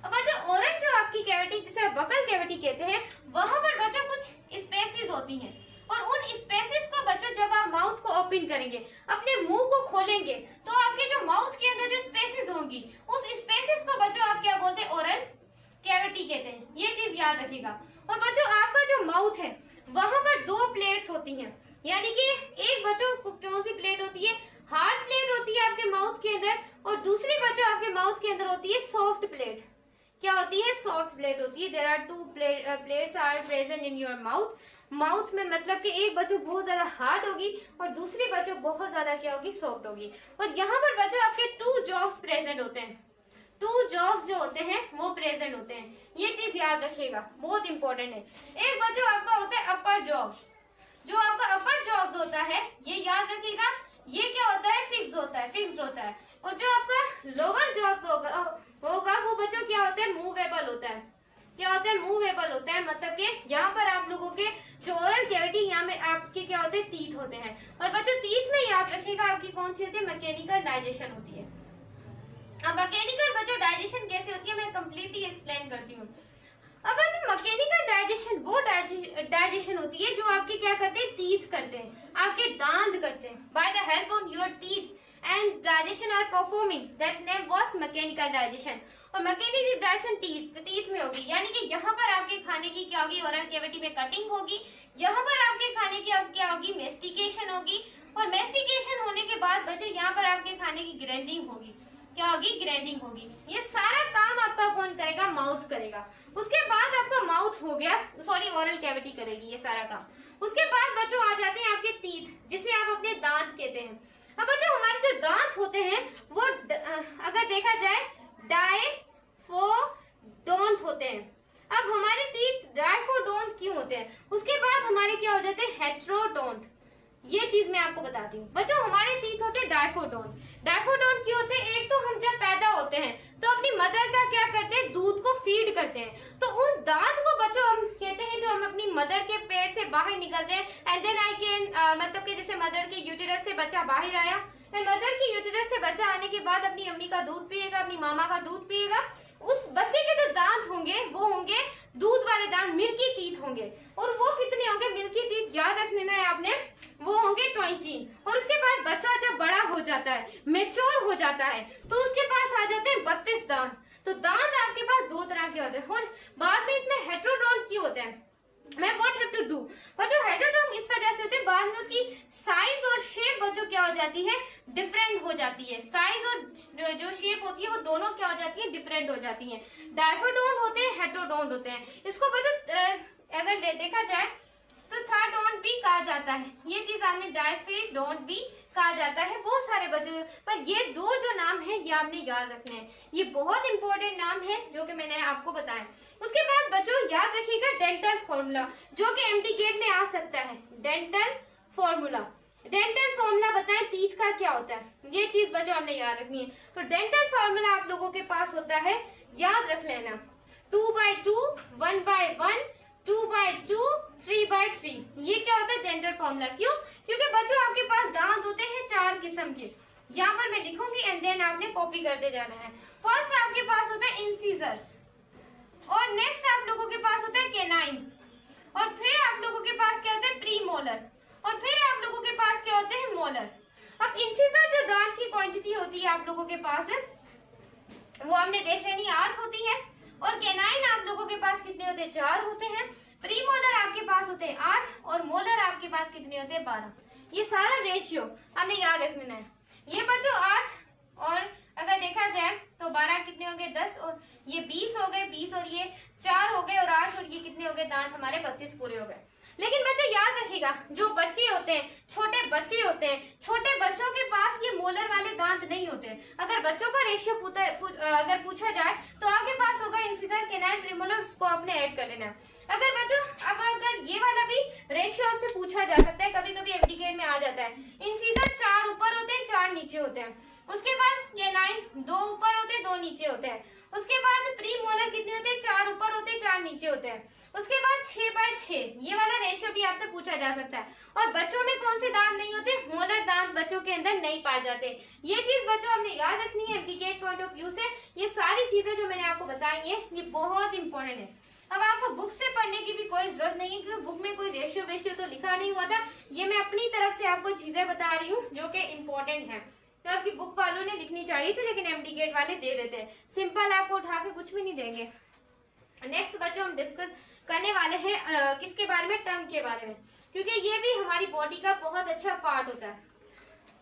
अब बच्चों ओरल जो आपकी कैविटी जिसे आप बकल कैविटी कहते हैं, वहां पर बच्चों कुछ स्पेसेस होती हैं, और उन स्पेसेस को बच्चों जब आप माउथ को ओपन करेंगे, अपने मुंह को खोलेंगे, तो आपके जो माउथ के अंदर जो स्पेसेस होंगी, उस स्पेसेस को बच्चों आप क्या बोलते हैं, ओरल कैविटी कहते हैं। ये चीज याद रखिएगा। और बच्चों आपका जो माउथ है वहां पर दो प्लेट्स होती हैं, यानी कि एक बच्चों कौन सी प्लेट होती है, हार्ड प्लेट होती है आपके माउथ के अंदर, और दूसरी बच्चों आपके माउथ के अंदर होती है सॉफ्ट प्लेट। क्या होती है, सॉफ्ट प्लेट होती है। There are two plates are present in your mouth में मतलब कि एक बच्चों बहुत ज्यादा हार्ड होगी और दूसरी बच्चों बहुत ज्यादा क्या होगी, सॉफ्ट होगी। और यहाँ पर बच्चों आपके टू जॉब्स प्रेजेंट होते हैं, टू जॉब्स जो होते हैं वो प्रेजेंट होते हैं। ये चीज याद रखिएगा, बहुत इंपॉर्टेंट है। एक बच्चों आपका होता है अपर जॉब। जो आपका अपर जॉब्स होता है ये याद रखिएगा, ये क्या होता है, फिक्स्ड होता है। और जो आपका लोअर जॉब्स होगा वो बच्चों क्या होता है, मूवेबल होता है। क्या होता है, मूवेबल होता है। मतलब कि यहाँ पर आप लोगों के जो ओरल कैविटी, यहाँ में आपके क्या होते हैं, टीथ होते हैं। और बच्चों टीथ में याद रखिएगा आपकी कौन सी होती है, मैकेनिकल डाइजेशन होती है। अब मैकेनिकल बच्चों डाइजेशन कैसे होती है मैं कंप्लीटली एक्सप्लेन करती हूँ। अब मैकेनिकल डाइजेशन वो डाइजेशन होती है जो आपके क्या करते हैं, टीथ करते हैं, आपके दांत करते हैं। By the help on your teeth and digestion are performing, that name was mechanical digestion. और मैकेनिकल डाइजेशन टीथ में होगी, यानी कि यहाँ पर आपके खाने की क्या होगी, ओरल कैविटी में कटिंग होगी। यहाँ पर आपके खाने की क्या होगी, मेस्टिकेशन होगी। और मेस्टिकेशन होने के बाद बच्चों यहाँ पर आपके खाने की ग्राइंडिंग होगी। क्या होगी, ग्राइंडिंग होगी। ये सारा काम आपका कौन करेगा, माउथ करेगा। उसके बाद आपका माउथ हो गया, सॉरी ओरल कैविटी करेगी ये सारा काम। उसके बाद बच्चों आ जाते हैं आपके टीथ, जिसे आप अपने दांत कहते हैं। अब बच्चों हमारे जो दांत होते हैं वो अगर देखा जाए डाइफोडोंट होते हैं। अब हमारे टीथ डाइफोडोंट क्यों होते हैं, उसके बाद हमारे क्या हो जाते हैं, हेट्रोडोंट। ये चीज मैं आपको बताती हूँ। बच्चों हमारे टीथ होते हैं डाइफोडोंट। डाइफोडोंट क्यों होते हैं, एक तो हम जब पैदा होते हैं तो अपनी मदर का क्या करते हैं, दूध को फीड करते हैं। तो उन दांत को बच्चों हम कहते हैं जो हम अपनी मदर के पेट से बाहर निकलते हैं। एंड देन आई कैन मतलब कि जैसे मदर के यूटेरस से बच्चा बाहर आया, मदर की यूटेरस से बच्चा आने के बाद अपनी अम्मी का दूध पिएगा, अपनी मामा का दूध पिएगा। उस बच्चे के जो दांत होंगे वो होंगे दूध वाले दांत, मिल्की टीथ होंगे। और वो कितने होंगे, मिल्की टीथ याद रख लेना है आपने, वो होंगे 20। और उसके बाद बच्चा जब बड़ा हो जाता है, मेच्योर हो जाता है, तो उसके पास आ जाते हैं 32 दांत। तो दांत आपके पास दो तरह के होते हैं। और बाद में इसमें हेट्रोडोंट क्यों होते हैं, मैं व्हाट हैव टू डू। बच्चों हेट्रोडोंट इस वजह से होते हैं, बाद में उसकी साइज और शेप बच्चों क्या हो जाती है, डिफरेंट हो जाती है। साइज और जो शेप होती है वो दोनों क्या हो जाती है, डिफरेंट हो जाती है। डाइफोडोंट होते हैं, हेट्रोडोंट होते हैं। इसको बच्चों अगर देखा जाए तो थर्डोंट भी कहा जाता है। ये चीज आपने डाइफोडोंट भी कहा जाता है। बहुत सारे बच्चों पर ये दो जो नाम है ये आपने याद रखने हैं। ये बहुत इंपॉर्टेंट नाम है जो कि मैंने आपको बताया। उसके बाद बच्चों याद रखिएगा डेंटल फॉर्मूला, जो कि एमडीकेट में आ सकता है। डेंटल फॉर्मूला बताएं टीथ का क्या होता है, ये चीज बच्चों हमने याद रखनी है। तो डेंटल फॉर्मूला आप लोगों के पास होता है, याद रख लेना, 2/2, 1/1, 2/2, 3/3। ये क्या होता है, डेंटल फॉर्मूला। क्यों, क्योंकि बच्चों आपके पास दांत होते हैं 4 किस्म के। यहाँ पर मैं लिखूंगी एंड देन आपने कॉपी करते जाना है। फर्स्ट आपके पास होता है इंसीजर्स, और नेक्स्ट आप लोगों के पास होता है केनाइन, और फिर आप लोगों के पास क्या होता है, प्रीमोलर, और फिर आप लोगों के पास क्या होते हैं, मोलर। अब इंसीजर जो दांत की क्वांटिटी होती है आप लोगों के पास है वो हमने देख लेनी 8 होती है। और केनाइन आप लोगों के पास कितने होते हैं, 4 होते हैं। प्रीमोलर आपके पास होते हैं 8, और मोलर आपके पास कितने होते हैं, 12। ये सारा रेशियो हमने याद रख लेना है। ये बच्चों 8 और अगर देखा जाए तो 12 कितने हो गए 10 और ये 20 हो गए 20 और ये 4 हो गए और 8 और ये कितने हो गए दांत हमारे 32 पूरे हो गए। लेकिन बच्चों याद रखिएगा जो बच्चे होते हैं छोटे बच्चे होते हैं छोटे बच्चों के पास ये मोलर वाले दांत नहीं होते। अगर बच्चों का रेशियो अगर पूछा जाए तो आपके पास होगा इंसिजर कैनाइन प्रीमोलर उसको आपने ऐड कर लेना। अगर बच्चों अब अगर ये वाला भी रेशियो आपसे पूछा जा सकता है कभी कभी एमटीकेट में आ जाता है। इंसिजर 4 ऊपर होते हैं 4 नीचे होते हैं। उसके बाद कैनाइन 2 ऊपर होते हैं 2 नीचे होते हैं। उसके बाद प्री मोलर कितने होते हैं 4 ऊपर होते हैं 4 नीचे होते हैं। उसके बाद 6/6 ये वाला रेशियो भी आपसे पूछा जा सकता है। और बच्चों में कौन से दांत नहीं होते मोलर दांत बच्चों के अंदर नहीं पाए जाते। ये चीज बच्चों हमने याद रखनी है एमटीकेट पॉइंट ऑफ व्यू से। ये सारी चीजें जो मैंने आपको बताई है ये बहुत इंपॉर्टेंट है। अब आपको बुक से पढ़ने की भी कोई जरूरत नहीं है क्योंकि बुक में कोई रेशियो वेशियो तो लिखा नहीं हुआ था। ये मैं अपनी तरफ से आपको चीजें बता रही हूँ जो कि इम्पोर्टेंट है। तो आपकी बुक वालों ने लिखनी चाहिए थी लेकिन एमटीकेट वाले दे देते हैं। सिंपल आपको उठा के कुछ भी नहीं देंगे। नेक्स्ट बच्चों हम डिस्कस करने वाले हैं किसके बारे में टंग के बारे में क्योंकि ये भी हमारी बॉडी का बहुत अच्छा पार्ट होता है।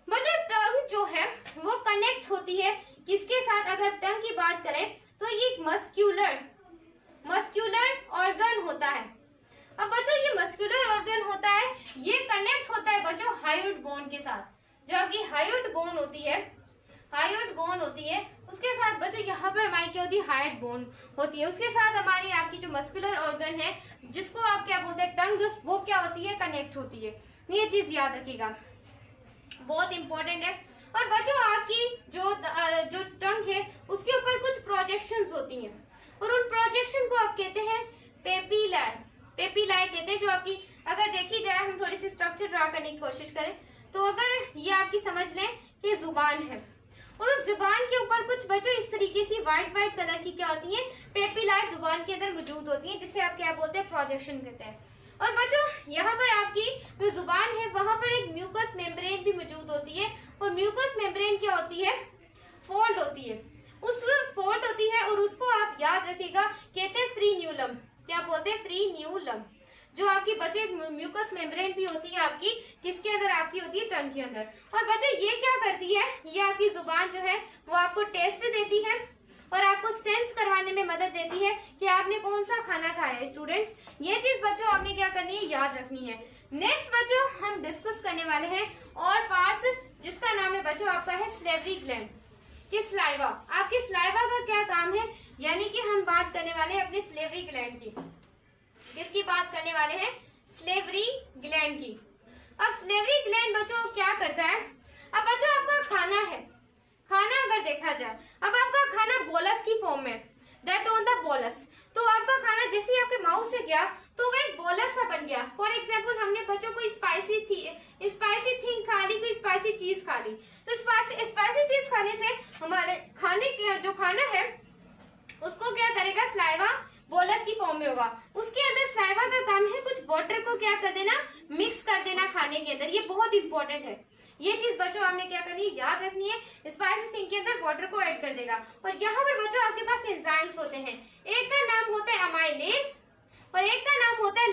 बच्चों टंग जो है वो कनेक्ट होती है किसके साथ। अगर टंग की बात करें तो ये मस्क्यूलर ऑर्गन होता है। अब बच्चों ये मस्क्यूलर ऑर्गन होता है ये कनेक्ट होता है बच्चों हायोइड बोन के साथ। जो आपकी हायोइड बोन होती है उसके साथ बच्चों यहाँ पर हमारी क्या होती है हायोइड बोन होती है। उसके साथ हमारी आपकी जो मस्कुलर ऑर्गन है जिसको आप क्या बोलते हैं टंग वो क्या होती है कनेक्ट होती है। ये चीज याद रखिएगा बहुत इंपॉर्टेंट है। और बच्चों आपकी जो टंग है उसके ऊपर कुछ प्रोजेक्शंस होती हैं और उन प्रोजेक्शन को आप कहते हैं पेपिलाई कहते हैं। जो आपकी अगर देखी जाए हम थोड़ी सी स्ट्रक्चर ड्रा करने की कोशिश करें तो अगर ये आपकी समझ लें कि जुबान है और उस जुबान के ऊपर कुछ बच्चों इस तरीके से व्हाइट कलर की क्या होती है पेपिलाई जुबान के अंदर मौजूद होती है जिसे आप क्या बोलते हैं प्रोजेक्शन कहते हैं। और बच्चों यहाँ पर आपकी जो जुबान है वहां पर एक म्यूकस मेम्ब्रेन भी मौजूद होती है और म्यूकस मेम्ब्रेन क्या होती है फोल्ड होती है। उस फोल्ड होती है और उसको आप याद रखिएगा कहते हैं फ्रीन्यूलम। क्या बोलते हैं फ्रीन्यूलम। जो आपकी बच्चों एक म्यूकस मेम्ब्रेन भी होती है आपकी किसके अंदर आपकी होती है टंग के अंदर। और बच्चों ये क्या करती है ये आपकी जुबान जो है वो आपको टेस्ट देती है और आपको सेंस करवाने में मदद देती है कि आपने कौन सा खाना खाया है। स्टूडेंट्स ये चीज बच्चों आपने क्या करनी है याद रखनी है। नेक्स्ट बच्चों हम डिस्कस करने वाले हैं और पार्ट्स जिसका नाम है बच्चों आपका है स्लेवरी ग्लैंड कि स्लाइवा। आपके स्लाइवा का क्या काम है यानी कि हम बात करने वाले हैं अपने स्लेवरी ग्लैंड की। किसकी बात करने वाले हैं स्लेवरी ग्लैंड की। अब स्लेवरी ग्लैंड बच्चों क्या करता है। अब बच्चों आपका खाना है खाना अगर देखा जाए अब आपका खाना बोलस की फॉर्म में दैट ऑन द बोलस। तो आपका खाना जैसे ही आपके माउथ से गया तो वो एक बोलस सा बन गया। फॉर एग्जांपल हमने बच्चों को स्पाइसी थिंग खा ली कोई स्पाइसी चीज खा ली तो स्पाइसी चीज खाने से हमारे खाने जो खाना है उसको क्या करेगा स्लाइवा बोलस की फॉर्म में होगा। उसके अंदर स्लाइवा का काम है कुछ वाटर को क्या कर देना मिक्स कर देना खाने के अंदर। ये बहुत इंपॉर्टेंट है। ये चीज बच्चों आपने क्या करनी है याद रखनी है। स्पाइसी थिंग के अंदर वाटर को ऐड कर देगा और यहाँ पर बच्चों आपके पास एंजाइम्स होते हैं। एक का नाम होता है अमाइलेज और एक का नाम होता है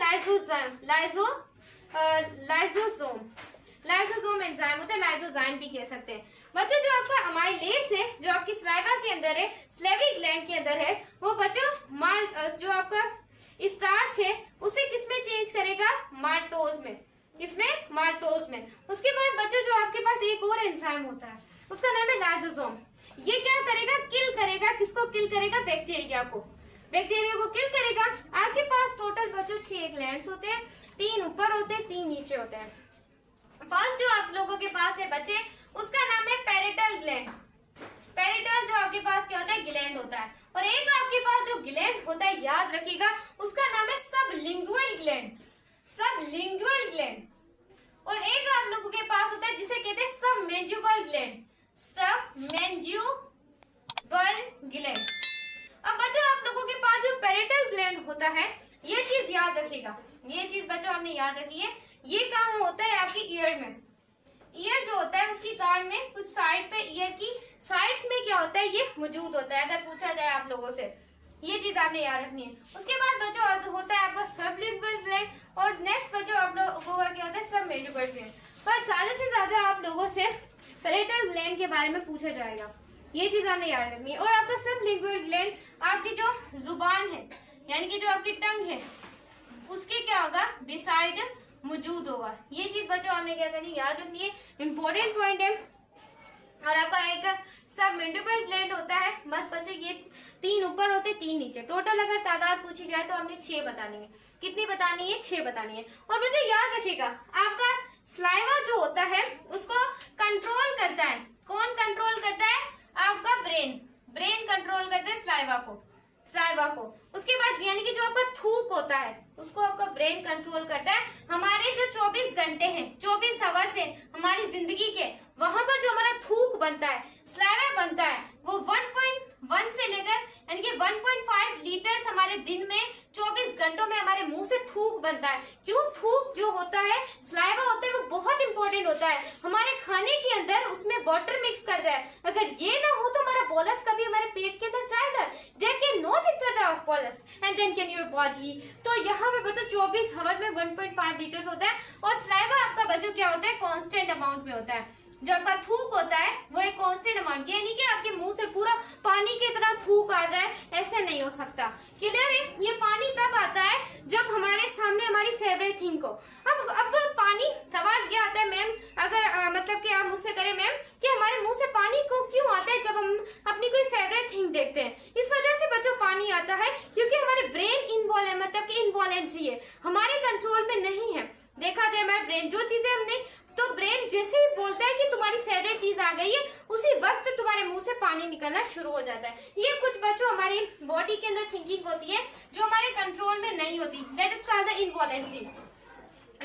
लाइसोसोम एंजाइम होता है लाइसोजाइम भी कह सकते हैं। बच्चों जो आपका अमाइलेज है जो आपकी स्लाइवा के अंदर है स्लेवरी ग्लैंड के अंदर है वो बच्चों जो आपका स्टार्च है उसे किसमें चेंज करेगा माल्टोज में। किसमें माल्टोज में। उसके बाद बच्चों जो आपके पास एक और एंजाइम होता है उसका नाम है लाइसोसोम। ये क्या करेगा किल करेगा किसको किल करेगा बैक्टीरिया को किल करेगा। आपके पास टोटल बच्चों 6 ग्लैंड्स होते हैं 3 ऊपर होते हैं 3 नीचे होते हैं। फर्स्ट जो आप लोगों के पास है बच्चे उसका नाम है पेरिटल ग्लैंड। पेरिटल जो आपके पास क्या होता है ग्लैंड होता है और एक आपके पास जो ग्लैंड होता है याद रखिएगा उसका नाम है सबलिंगुअल ग्लैंड और एक आप लोगों के पास होता है जिसे कहते हैं सबमेंजिबल ग्लैंड। अब बच्चों आप लोगों के पास जो पेरिटल ग्लैंड होता है ये चीज याद रखिएगा। ये चीज बच्चों आपने याद रखनी है। ये काम होता है आपकी ईयर में। ईयर जो होता है उसकी कान में कुछ साइड पे ईयर की साइड्स में क्या होता है ये मौजूद होता है अगर पूछा जाए आप लोगों से। ये चीज आपने याद रखनी है। उसके बाद बच्चों होता है आपका सबलिंगुअल ग्लैंड और नेक्स्ट बच्चों आप लोगों का क्या होता है सबमेंजिबल ग्लैंड। पर ज्यादा से ज्यादा आप लोगों से पैरेटल ग्लैंड के बारे में पूछा जाएगा। ये चीज आपने याद रखनी है। और आपका सबलिंगुअल ग्लैंड आपकी जो जुबान है यानी कि जो आपकी टंग है उसके क्या होगा, बिसाइड मौजूद होगा। ये चीज बच्चों आपने क्या करनी, याद रखनी है, इंपॉर्टेंट पॉइंट है। और आपका एक सबमैंडिबल ग्लैंड होता है। बस बच्चों ये 3 ऊपर होते 3 नीचे। टोटल अगर तादाद पूछी जाए तो हमने 6 बतानी है। कितनी बतानी है, 6 बतानी है। और बच्चों याद रखिएगा आपका स्लाइवा जो होता है उसको कंट्रोल करता है, कौन कंट्रोल करता है, आपका ब्रेन। ब्रेन कंट्रोल करता है स्लाइवा को। उसके बाद यानी कि जो आपका थूक होता है उसको आपका ब्रेन कंट्रोल करता है। हमारे जो 24 घंटे हैं, 24 आवर्स है हमारी जिंदगी के, वहां पर जो हमारा थूक बनता है, स्लाइवा बनता है, वो 1.1 से लेकर यानी कि 1.5 लीटर्स हमारे दिन में 24 घंटों में हमारे मुंह से थूक बनता है। क्यों, थूक जो होता है, स्लाइवा होता है, वो बहुत इंपॉर्टेंट होता है। हमारे खाने के अंदर उसमें वाटर मिक्स करता है। अगर ये ना हो तो हमारा बोलस कभी हमारे पेट के अंदर जाएगा। There can not enter the bolus and then can your body. तो यहाँ पर बच्चों 24 आवर में 1.5 लीटर्स होता है। और स्लाइवा आपका बच्चों क्या होता है, कांस्टेंट अमाउंट में होता है। जो आपका थूक होता है वो एक कांस्टेंट अमाउंट, ये नहीं कि आपके मुंह से पूरा पानी की तरह थूक आ जाए, ऐसे नहीं हो सकता। क्लियर है, ये पानी तब आता है जब हमारे सामने हमारी फेवरेट थिंग को। अब पानी सवाल क्या आता है मैम, अगर मतलब कि आप मुझसे करें मैम कि हमारे मुंह से पानी को क्यों आता है जब हम अपनी कोई फेवरेट थिंग देखते हैं। इस वजह से बच्चों पानी आता है क्योंकि हमारे ब्रेन इन्वॉल्व मतलब कि इनवॉलेंट्री है, हमारे कंट्रोल में नहीं है। देखा जाए हमारे ब्रेन जो चीजें हमने, तो ब्रेन जैसे ही बोलता है कि तुम्हारी फेवरेट चीज आ गई है, उसी वक्त तुम्हारे मुंह से पानी निकलना शुरू हो जाता है। ये कुछ बच्चों हमारी बॉडी के अंदर थिंकिंग होती है जो हमारे कंट्रोल में नहीं होती, that is called the involuntary.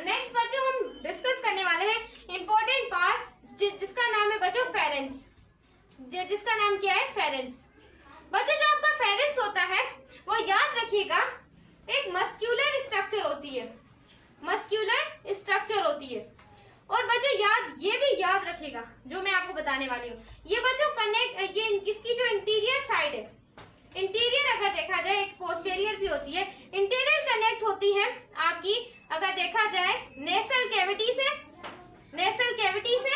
Next बच्चों हम डिस्कस करने वाले हैं इंपॉर्टेंट पार्ट जिसका नाम है बच्चों फेरेंस। जिसका नाम क्या है, फेरेंस। बच्चों जो आपका फेरेंस होता है वो याद रखिएगा एक मस्क्यूलर स्ट्रक्चर होती है, मस्क्यूलर स्ट्रक्चर होती है। और बच्चों ये भी याद रखिएगा जो मैं आपको बताने वाली हूँ। ये बच्चों कनेक्ट, ये इसकी जो इंटीरियर साइड है, इंटीरियर अगर देखा जाए एक पोस्टीरियर भी होती है, इंटीरियर कनेक्ट होती है आपकी अगर देखा जाए नेसल कैविटी से,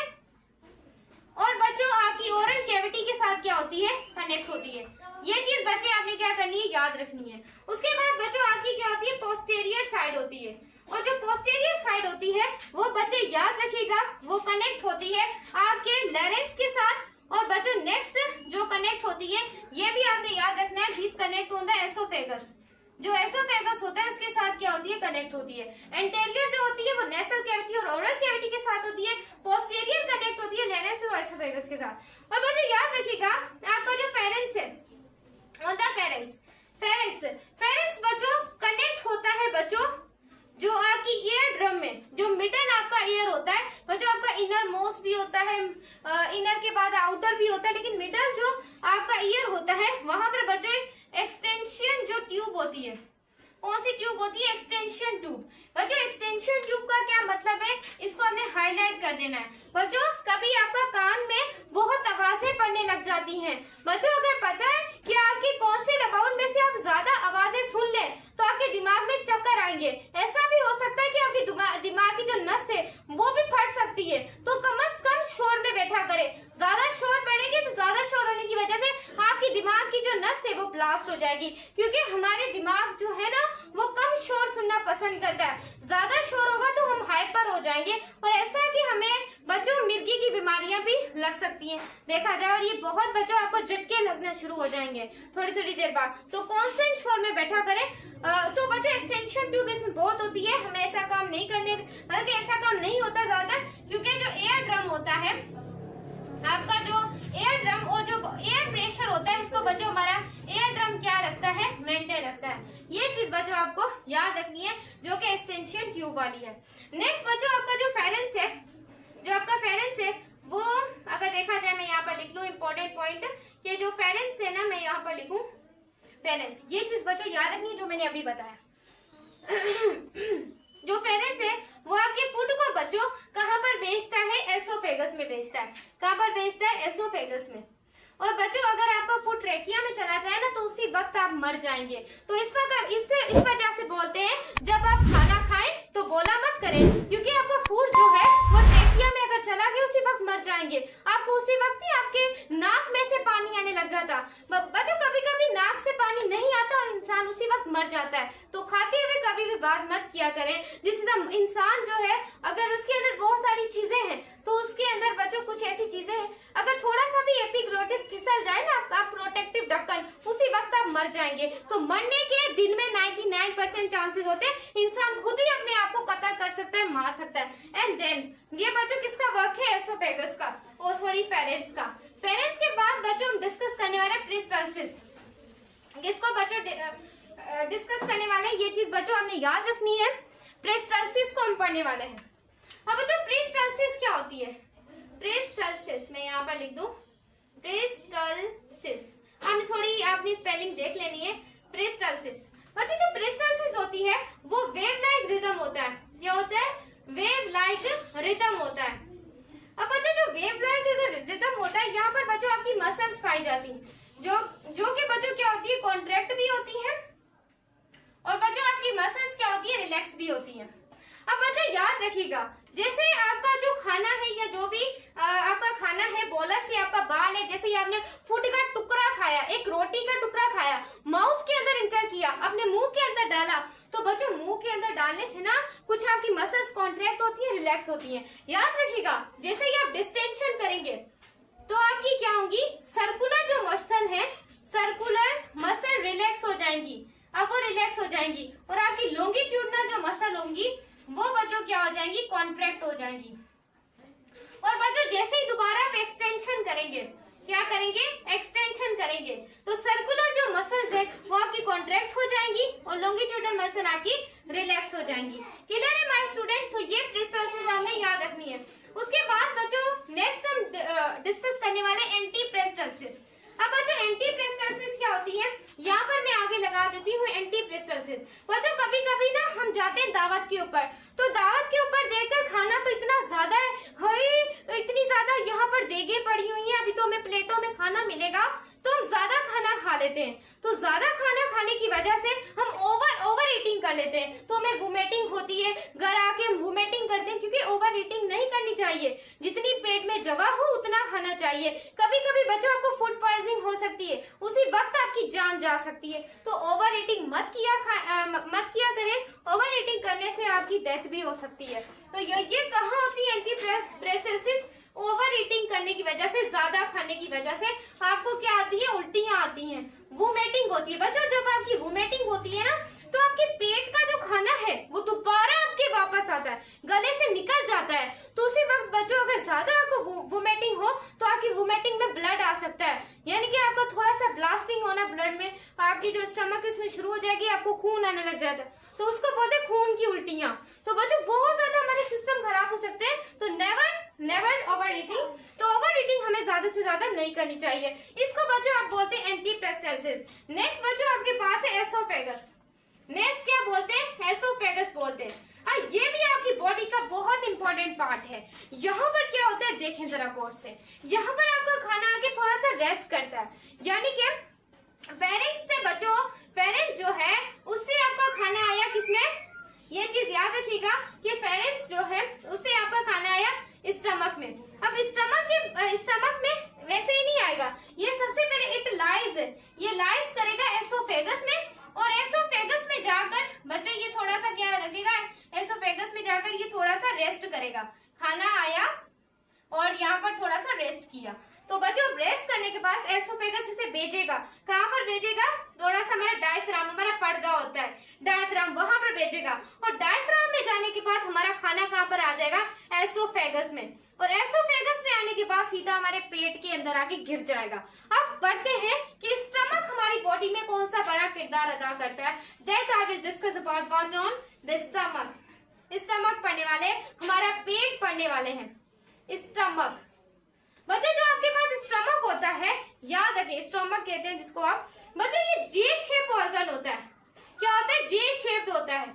और बच्चों आपकी ओरल कैविटी के साथ क्या होती है, कनेक्ट होती है। ये चीज बच्चे आपने क्या करनी है, याद रखनी है। उसके बाद बच्चों आपकी क्या होती है, पोस्टीरियर साइड होती है। और जो पोस्टीरियर साइड होती है वो बच्चे याद रखिएगा वो कनेक्ट होती है आपके लैरिंक्स के साथ। और बच्चों नेक्स्ट जो कनेक्ट होती है ये भी आपने याद रखना है, दिस कनेक्ट होता है एसोफेगस। जो एसोफेगस होता है उसके साथ क्या होती है, कनेक्ट होती है। एंटेरियर जो होती है वो नेसल कैविटी और ओरल कैविटी के साथ होती है। पोस्टीरियर कनेक्ट होती है लैरिंक्स और एसोफेगस के साथ। और बच्चों याद रखिएगा आपका जो फेरेंस है, फेरेंस बच्चों कनेक्ट होता है बच्चों जो आपकी ईयर ड्रम में, जो मिडल आपका ईयर होता है बच्चों, आपका इनर मोस्ट भी होता है, इनर के बाद आउटर भी होता है, लेकिन मिडल जो आपका ईयर होता है वहां पर बच्चों एक्सटेंशन जो ट्यूब होती है, कौन सी ट्यूब होती है, एक्सटेंशन ट्यूब। बच्चों एक्सटेंशन ट्यूब का क्या मतलब है, इसको हमने हाईलाइट कर देना है। बच्चों कभी आपका कान में बहुत आवाजें पड़ने लग जाती हैं। बच्चों अगर पता है कि आपकी कौन से अमाउंट में से आप ज्यादा आवाजें सुन ले तो आपके दिमाग में चक्कर आएंगे। ऐसा भी हो सकता है कि आपकी दिमाग की जो नस है वो भी फट सकती है। तो कम से कम शोर में बैठा करे, ज्यादा शोर बढ़ेगी तो ज्यादा शोर होने की वजह से आपकी दिमाग की जो नस है वो ब्लास्ट हो जाएगी। क्योंकि हमारे दिमाग जो है ना वो कम शोर सुनना पसंद करता है, ज्यादा शोर होगा तो हम हाइपर हो जाएंगे। और ऐसा है कि हमें बच्चों मिर्गी की बीमारियां भी लग सकती हैं देखा जाए। और ये बहुत बच्चों आपको झटके लगना शुरू हो जाएंगे थोड़ी देर बाद। तो कांस्टेंट शोर में बैठा करें। तो बच्चों एक्सटेंशन ट्यूब इसमें बहुत होती है, हमें ऐसा काम नहीं करने, मतलब कि ऐसा काम नहीं होता ज्यादा, क्योंकि जो एयर ड्रम होता है आपका, जो एयर ड्रम और जो एयर प्रेशर होता है उसको बच्चों हमारा एयर ड्रम क्या रखता है, मेंटेन रखता है। ये चीज बच्चों आपको याद रखनी है जो कि एक्सटेंशन ट्यूब वाली है। नेक्स्ट बच्चों आपका जो फेरेंस है, जो आपका फेरेंस है वो अगर देखा जाए, मैं यहाँ पर लिख लूँ इंपॉर्टेंट पॉइंट कि जो फेरेंस है ना, मैं यहाँ पर लिखूं फेरेंस। ये चीज बच्चों याद रखनी है जो मैंने अभी बताया। जो फेरेंस है वो आपके फूड को बच्चों कहाँ पर बेचता है, एसोफेगस में बेचता है। कहाँ पर बेचता है, एसोफेगस में। और बच्चों अगर आपका फूड ट्रेकिया में चला जाए ना तो उसी वक्त आप मर जाएंगे। तो इस वजह से बोलते हैं जब आप खाना खाएं तो बोला मत करें, क्योंकि आपका फूड जो है वो बटिया में अगर चला गया उसी वक्त मर जाएंगे। आपको उसी वक्त ही आपके नाक में से पानी आने लग जाता। बच्चों कभी कभी नाक से पानी नहीं आता और इंसान उसी वक्त मर जाता है। तो खाते हुए कभी भी बात मत किया करें। जिससे इंसान जो है अगर उसके अंदर बहुत सारी चीजें हैं तो उसके अंदर बच्चों कुछ ऐसी चीजें हैं, अगर थोड़ा सा भी एपिग्लोटिस फिसल जाए ना आपका प्रोटेक्टिव ढक्कन, उसी वक्त आप मर जाएंगे। तो मरने के दिन में 99% चांसेस होते हैं, इंसान खुद ही अपने आप को कत्ल कर सकता है, मार सकता है। एंड देन ये बच्चों किसका वर्क है? एसोफेगस का, ओ सॉरी फेरेंस का। फेरेंस के बाद बच्चों हम डिस्कस करने वाले हैं पेरिस्टाल्सिस। किसको बच्चों डिस्कस करने वाले हैं? ये चीज बच्चों हमने याद रखनी है। पेरिस्टाल्सिस को हम पढ़ने वाले हैं। अब बच्चों पेरिस्टाल्सिस क्या होती है? पेरिस्टाल्सिस मैं यहाँ पर लिख दूं, पेरिस्टाल्सिस। हमने थोड़ी अपनी स्पेलिंग देख लेनी है। पेरिस्टाल्सिस बच्चों जो पेरिस्टाल्सिस होती है वो वेव लाइक रिदम होता है। क्या होता है? वेव लाइक रिदम होता है। अब बच्चों जो वेव लाइक रिदम होता है, यहाँ पर बच्चों आपकी मसल्स पाई जाती हैं जो कि बच्चों क्या होती है? कॉन्ट्रैक्ट भी होती है और बच्चों आपकी मसल्स क्या होती है? रिलैक्स भी होती है। अब बच्चों याद रखिएगा, जैसे आपका जो खाना है या जो भी आपका खाना है, बोलस या आपका बाल है, जैसे आपने फूड का टुकड़ा खाया, एक रोटी का टुकड़ा खाया, माउथ के अंदर इंटर किया, अपने मुंह के अंदर डाला, तो बच्चों मुंह के अंदर डालने से ना कुछ आपकी मसल्स कॉन्ट्रैक्ट होती है, रिलैक्स होती है। याद रखिएगा, जैसे ही आप डिस्टेंशन करेंगे तो आपकी क्या होगी? सर्कुलर जो मसल है, सर्कुलर मसल रिलैक्स हो जाएंगी। अब वो रिलैक्स हो जाएंगी और आपकी लॉन्गिट्यूडनल जो मसल होंगी वो बच्चों क्या हो जाएंगी? कॉन्ट्रैक्ट हो जाएंगी। और बच्चों जैसे ही दोबारा आप एक्सटेंशन करेंगे, क्या करेंगे? एक्सटेंशन करेंगे, तो सर्कुलर जो मसल्स है वो आपकी कॉन्ट्रैक्ट हो जाएंगी और लॉन्गिट्यूडनल मसल आपकी रिलैक्स हो जाएंगी। क्लियर है माय स्टूडेंट? तो ये पेरिस्टाल्सिस हमें याद रखनी है। उसके बाद बच्चों नेक्स्ट हम डिस्कस करने वाले एंटी पेरिस्टाल्सिस। अब बच्चों एंटी पेरिस्टाल्सिस क्या होती है? यहाँ पर मैं आगे लगा देती हूँ एंटी पेरिस्टाल्सिस। बच्चों कभी कभी ना हम जाते हैं दावत के ऊपर, तो दावत के ऊपर देखकर खाना तो इतना ज्यादा है, इतनी ज्यादा यहाँ पर देगे पड़ी हुई है, अभी तो हमें प्लेटों में खाना मिलेगा, तो हम ज्यादा खाना खा लेते हैं। तो ज्यादा खाना खाने की वजह से हम ओवर ईटिंग कर लेते हैं, तो हमें वोमिटिंग होती है। घर आके हम वोमिटिंग करते हैं, क्योंकि ओवर ईटिंग नहीं करनी चाहिए। जितनी पेट में जगह हो उतना खाना चाहिए। कभी कभी बच्चों आपको फूड पॉइजनिंग हो सकती है, उसी वक्त आपकी जान जा सकती है। तो ओवर ईटिंग मत किया करें। ओवर ईटिंग करने से आपकी डेथ भी हो सकती है। तो ये कहाँ होती है एंटी पेरिस्टाल्सिस? ओवर ईटिंग करने की वजह से, ज्यादा खाने की वजह से आपको क्या आती है? उल्टियां आती हैं, वोमिटिंग होती है। बच्चों जब आपकी वोमिटिंग होती है ना, तो आपके पेट का जो खाना है वो दोबारा आपके वापस आता है, गले से निकल जाता है। तो उसी वक्त बच्चों अगर ज्यादा आपको वोमिटिंग हो तो आपकी वोमिटिंग में ब्लड आ सकता है, यानी कि आपको थोड़ा सा ब्लास्टिंग होना ब्लड में, आपकी जो स्टमक है उसमें शुरू हो जाएगी, आपको खून आने लग जाता है, तो उसको बोलते हैं खून की उल्टियां। तो बच्चों बहुत ज्यादा हमारे सिस्टम खराब हो सकते हैं। तो नेवर ओवर ईटिंग। तो ओवर ईटिंग हमें ज्यादा से ज्यादा नहीं करनी चाहिए। इसको बच्चों आप बोलते हैं एंटी पेरिस्टाल्सिस। नेक्स्ट बच्चों आपके पास है एसोफेगस। नेक्स्ट क्या बोलते हैं? एसोफेगस बोलते हैं। ये भी आपकी बॉडी का बहुत इंपॉर्टेंट पार्ट है। यहाँ पर क्या होता है देखें जरा गौर से, यहाँ पर आपका खाना आके थोड़ा सा रेस्ट करता है, यानी कि फेरिंक्स से बच्चों, फेरिंक्स जो है उससे आपका खाना आया किसमें? ये चीज याद रखिएगा कि फेरिंक्स जो है उससे आपका खाना आया स्टमक में। अब स्टमक में वैसे ही नहीं आएगा, ये सबसे पहले इट लाइज, ये लाइज करेगा एसोफेगस में, और एसोफेगस में जाकर बच्चों ये थोड़ा सा क्या रखेगा? एसोफेगस में जाकर ये थोड़ा सा रेस्ट करेगा। खाना आया और यहाँ पर थोड़ा सा रेस्ट किया, तो बच्चों रेस्ट करने के बाद एसोफेगस इसे भेजेगा। कहाँ पर भेजेगा? थोड़ा सा हमारा डायफ्राम, हमारा पर्दा होता है डायफ्राम, वहां पर भेजेगा। और डायफ्राम में जाने के बाद हमारा खाना कहाँ पर आ जाएगा? एसोफेगस में। और एसोफेगस में आने के बाद सीधा हमारे पेट के अंदर आके गिर जाएगा। अब बढ़ते हैं कि स्टमक हमारी बॉडी में कौन सा बड़ा किरदार अदा करता है। That I will discuss about what on the stomach. Stomach पढ़ने वाले, हमारा पेट पढ़ने वाले हैं। स्टमक बच्चों जो आपके पास स्टमक होता है, याद रखिए स्टमक कहते हैं जिसको आप, बच्चों ये जे शेप ऑर्गन होता है। क्या होता है? जे शेप्ड होता है,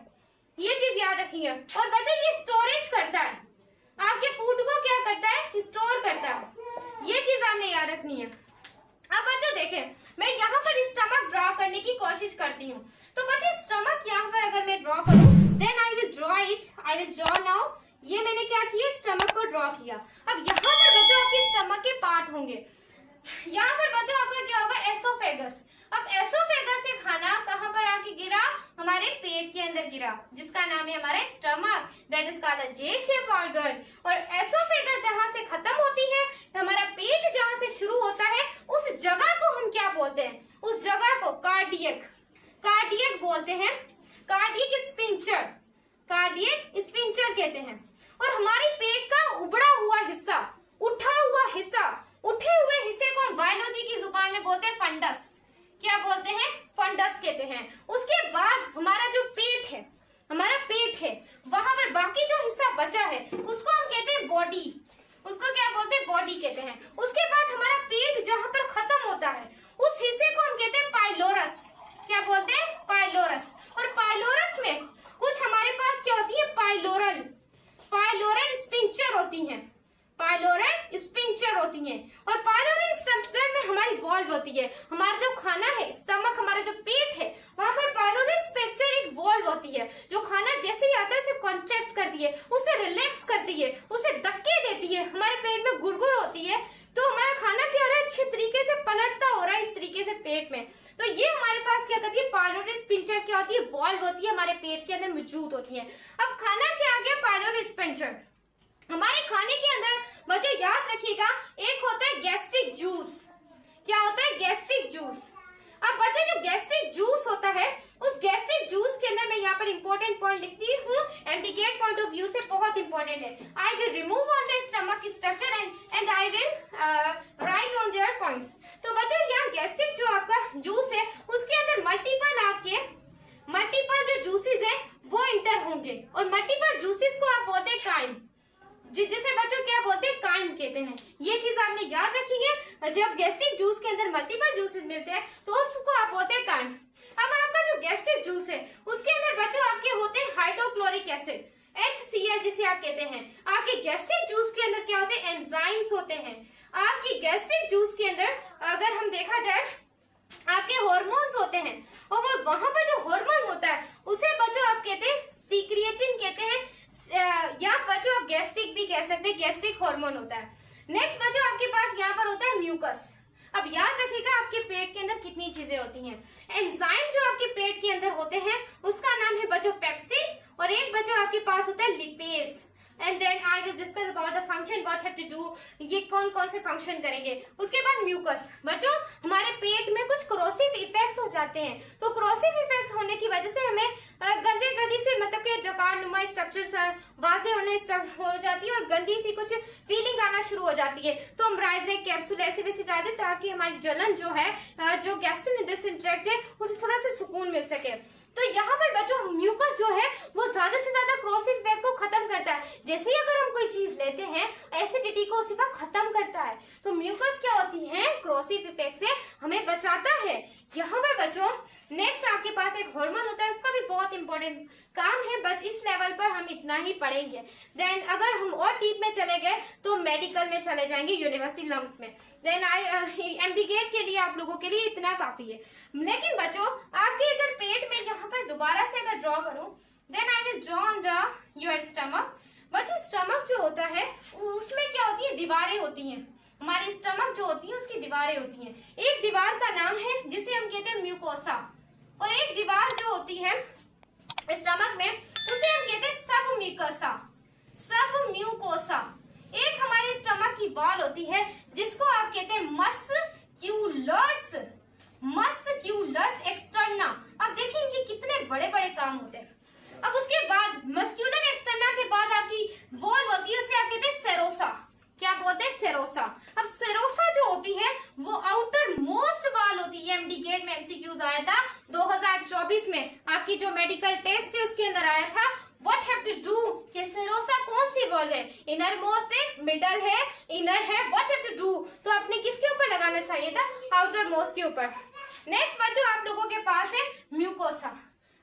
ये चीज याद रखिए। और बच्चों ये स्टोरेज करता है, आपके फूड को क्या करता है? स्टोर करता है, ये चीज आपने याद रखनी है। अब बच्चों देखें, मैं यहाँ पर स्टमक ड्रॉ करने की कोशिश करती हूँ। तो बच्चों स्टमक यहाँ पर अगर मैं ड्रॉ करूँ, then I will draw it, I will draw now. ये मैंने क्या किया, स्टमक को ड्रॉ किया। अब यहाँ पर बच्चों आपके स्टमक के पार्ट होंगे। यहाँ पर बच्चों आपका क्या होगा, एसोफेगस। अब एसोफेगस से खाना कहाँ पर आके गिरा, हमारे पेट के अंदर गिरा, जिसका नाम है हमारा stomach, that is called J shape organ. और एसोफेगस जहाँ से खत्म होती है, हमारा पेट जहाँ से शुरू होता है, उस जगह को हम क्या बोलते हैं, उस जगह को कार्डियक, कार्डियक बोलते हैं, कार्डियक स्पिंचर, कार्डियक स्पिंचर कहते हैं। और हमारे पेट का उबड़ा हुआ हिस्सा, उठा हुआ हिस्सा, उठे हुए हिस्से को हम बायोलॉजी की जुबान में बोलते हैं फंडस। क्या बोलते हैं, फंडस कहते हैं। उसके बाद हमारा जो पेट है, हमारा पेट है, वहां पर बाकी जो हिस्सा बचा है उसको हम कहते हैं बॉडी, उसको क्या बोलते हैं, बॉडी कहते हैं। उसके बाद हमारा पेट जहां पर खत्म होता है, उस हिस्से को हम कहते हैं पाइलोरस। क्या बोलते हैं, पाइलोरस। और पाइलोरस में कुछ हमारे पास क्या होती है, पाइलोरल, पाइलोरल स्पिंचर होती हैं, पाइलोरल स्पिंचर होती हैं। और पाइलोरल स्पिंचर में हमारी वॉल्व होती है। हमारा जो खाना है, स्टमक, हमारा जो पेट है, वहां पर पाइलोरल स्पिंचर एक वॉल्व होती है, जो खाना जैसे ही आता है उसे कॉन्ट्रैक्ट करती है, उसे रिलैक्स करती है, उसे धक्के देती है, हमारे पेट में गुड़गुड़ होती है, तो हमारा खाना क्या हो रहा है, अच्छे तरीके से पलटता हो रहा है इस तरीके से पेट में। तो ये हमारे पास क्या करती है, पाइलोरल स्पिंचर क्या होती है, वॉल्व होती है, हमारे पेट के अंदर मौजूद होती है। अब खाना क्या आ गया, पाइलोरल स्पिंचर। हमारे खाने के अंदर बच्चों याद रखिएगा, एक होता है गैस्ट्रिक जूस। क्या होता है, गैस्ट्रिक जूस। अब बच्चों जो गैस्ट्रिक जूस होता है, उस गैस्ट्रिक जूस के अंदर मैं यहाँ पर इंपॉर्टेंट पॉइंट लिखती हूँ, एमडीगेट पॉइंट ऑफ व्यू से बहुत इंपॉर्टेंट है। I will remove on the stomach structure and I will write on their points. तो बच्चों यहाँ गैस्ट्रिक जो आपका जूस है, उसके अंदर मल्टीपल जो जूसेस है वो इंटर होंगे, और मल्टीपल जूसेस को आप बोलते हैं काइम, जिसे बच्चों क्या बोलते हैं, काइम कहते हैं। ये चीज आपने याद रखी है, जब गैस्ट्रिक जूस के अंदर मल्टीपल जूसेस मिलते हैं तो उसको आप बोलते हैं काइम। अब आपका जो गैस्ट्रिक जूस है, उसके अंदर बच्चों आपके होते हैं हाइड्रोक्लोरिक एसिड, HCl जिसे आप कहते हैं। आपके गैस्ट्रिक जूस के अंदर क्या होते हैं, एंजाइम्स होते हैं। आपकी गैस्ट्रिक जूस के अंदर अगर हम देखा जाए, आपके हार्मोन्स होते हैं, और वो वहां पर जो हार्मोन होता है उसे बच्चों आप कहते हैं सीक्रिएटिन कहते हैं, या बच्चों आप गैस्ट्रिक भी कह सकते हैं, गैस्ट्रिक हार्मोन होता है। नेक्स्ट बच्चों आपके पास यहाँ पर होता है म्यूकस। अब याद रखिएगा आपके पेट के अंदर कितनी चीजें होती हैं। एंजाइम जो आपके पेट के अंदर होते हैं उसका नाम है बच्चों पेप्सिन, और एक बच्चों आपके पास होता है lipase. And then I will discuss about the function, what have to do, ये कौन कौन से फंक्शन करेंगे। उसके बाद म्यूकस। बच्चों हमारे पेट में कुछ क्रोसिव इफेक्ट्स हो जाते हैं, तो क्रोसिव इफेक्ट होने की वजह से हमें गंदी से मतलब कि जकारनुमा स्ट्रक्चर वाजे होने हो जाती है, और गंदी सी कुछ फीलिंग आना शुरू हो जाती है। तो हम राइजेक कैप्सूल ऐसे वैसे जाते हैं, ताकि हमारी जलन जो है, जो गैस्ट्रोइंटेस्टाइनल ट्रैक्ट है, उसे थोड़ा सा सुकून मिल सके। तो यहाँ पर बच्चों म्यूकस जो है वो ज्यादा से ज्यादा क्रोसिव इफेक्ट को खत्म करता है। जैसे ही अगर हम कोई चीज लेते हैं, एसिडिटी को उसी वक्त खत्म करता है। तो म्यूकस क्या होती है, क्रोसिव इफेक्ट से हमें बचाता है। यहाँ पर बच्चों नेक्स्ट आपके पास एक हार्मोन होता है, उसका भी बहुत इंपॉर्टेंट काम है, बट इस लेवल पर हम इतना ही पढ़ेंगे। देन अगर हम और डीप में चले गए तो मेडिकल में चले जाएंगे, यूनिवर्सिटी लम्स में। देन एमडीगेट के लिए आप लोगों के लिए इतना काफी है। लेकिन बच्चों आपके अगर पेट में यहाँ पर दोबारा से अगर ड्रॉ करूं, then I will draw on the your stomach. बच्चों स्टमक जो होता है उसमें क्या होती है, दीवारें होती हैं। हमारी स्टमक जो होती है उसकी दीवारें होती हैं। एक दीवार का नाम है जिसे हम कहते हैं म्यूकोसा, और एक दीवार जो होती है स्टमक में उसे हम कहते हैं सब म्यूकोसा, सब म्यूकोसा। एक हमारे स्टमक की वॉल होती है जिसको आप कहते हैं मस्क्यूलस, मस्क्यूलस एक्सटर्ना। अब देखिए इनके कितने बड़े बड़े काम होते हैं। अब उसके बाद मस्क्यूलर एक्सटर्ना के बाद आपकी वॉल होती है, उसे आप कहते हैं सेरोसा। क्या बोलते हैं, सेरोसा। अब सेरोसा जो होती है वो आउटर मोस्ट वॉल होती है। एमडीगेट में एमसीक्यूज आया था 2024 में, आपकी जो मेडिकल टेस्ट है उसके अंदर आया था, व्हाट हैव टू डू, कि सेरोसा कौन सी वॉल है, इनर मोस्ट है, मिडल है, इनर है, व्हाट हैव टू डू, तो आपने किसके ऊपर लगाना चाहिए था, आउटर मोस्ट के ऊपर। नेक्स्ट बच्चों आप लोगों के पास है म्यूकोसा।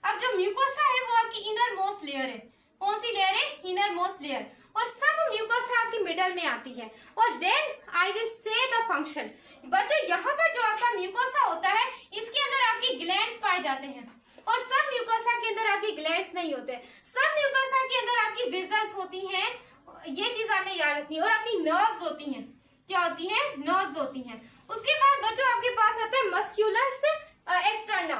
अब जो म्यूकोसा है वो आपकी इनर मोस्ट लेयर है। कौन सी लेयर है, इनर मोस्ट लेयर, और सब म्यूकोसा आपकी मिडल में आती है। और then I will say the function. बच्चों यहाँ पर जो आपका म्यूकोसा होता है इसके अंदर आपके ग्लैंड्स पाए जाते हैं, और सब म्यूकोसा के अंदर आपके ग्लैंड्स नहीं होते, सब म्यूकोसा के अंदर आपकी वेसल्स होती हैं, ये चीज आपने याद रखनी है, और अपनी नर्व्स होती हैं, क्या होती हैं, नर्व्स होती हैं। उसके बाद बच्चों आपके पास आता है muscular externa,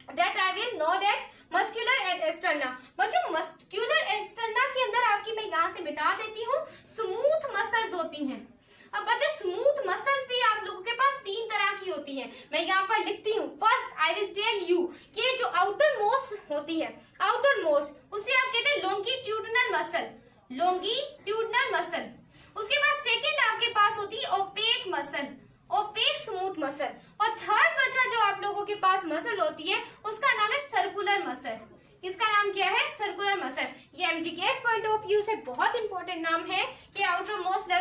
that I will know that muscular externa. बच्चों मस्कुलर एक्सटर्ना के अंदर आपकी, मैं यहाँ से मिटा देती हूँ, स्मूथ मसल्स होती हैं। अब बच्चे स्मूथ मसल्स भी आप लोगों के पास 3 तरह की होती हैं, मैं यहाँ पर लिखती हूँ। First I will tell you कि जो आउटर मोस्ट होती है, आउटर मोस्ट, उसे आप कहते हैं लॉन्गिट्यूडिनल मसल, लॉन्गिट्यूडिनल मसल। उसके बाद सेकंड आपके पास होती है opaque muscle, opaque smooth muscle. और थर्ड बच्चा जो आप लोगों के पास मसल होती है उसका नाम है सर्कुलर मसल। इसका नाम क्या है, सर्कुलर मसल। ये एमडीके पॉइंट ऑफ व्यू से बहुत इंपॉर्टेंट नाम है कि आउटर मोस्ट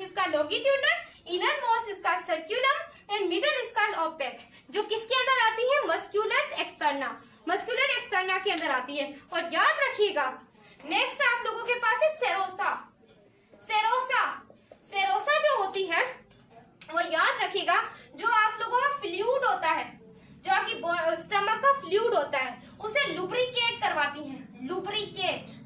इसका लॉन्गिट्यूडिनल, इनर मोस्ट इसका सर्कुलर एंड मिडल इसका ओपेक, जो किसके अंदर आती है, मस्कुलर एक्सटर्ना, मस्कुलर एक्सटर्ना के अंदर आती है। और याद रखिएगा नेक्स्ट आप लोगों के पास है सेरोसा, सेरोसा, सेरोसा जो होती है वो याद रखिएगा, जो आप लोगों का फ्लूइड होता है, जो आपकी स्टमक का फ्लूइड होता है उसे लुब्रिकेट करवाती हैं, लुब्रिकेट।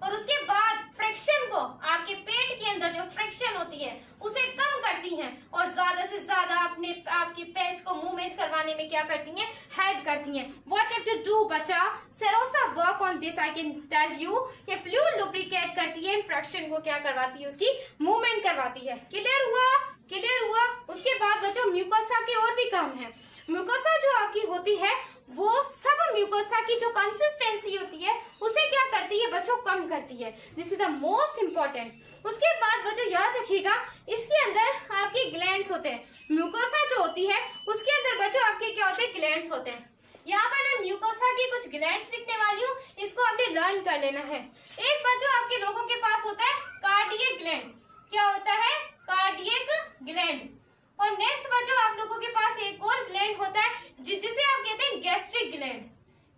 और उसके बाद फ्रिक्शन को, आपके पेट के अंदर जो फ्रिक्शन होती है उसे कम करती हैं, और ज्यादा से ज्यादा अपने आपके पेट को मूवमेंट करवाने में क्या करती हैं, हेल्प करती हैं। व्हाट हैव टू डू बच्चा, serosa work on this, I can tell you कि फ्लूइड लुब्रिकेट करती है, फ्रिक्शन को क्या करवाती है, उसकी मूवमेंट करवाती है। क्लियर हुआ, क्लियर हुआ। उसके बाद बच्चों म्यूकोसा के और भी काम है। म्यूकोसा जो आपकी होती है वो सब म्यूकोसा की जो कंसिस्टेंसी होती है उसे क्या करती है बच्चों, कम करती है, this is the most important. उसके बाद बच्चों याद रखिएगा इसके अंदर आपके ग्लैंड्स होते हैं, म्यूकोसा जो होती है उसके अंदर बच्चों आपके क्या होते हैं, ग्लैंड्स होते हैं। यहाँ पर मैं म्यूकोसा की कुछ ग्लैंड्स लिखने वाली हूँ, इसको आपने लर्न कर लेना है। एक बच्चों आपके लोगों के पास होता है कार्डियक ग्लैंड, क्या होता है, कार्डियक ग्लैंड। और नेक्स्ट बच्चों आप लोगों के पास एक और ग्लैंड होता है जिसे आप कहते हैं गैस्ट्रिक ग्लैंड,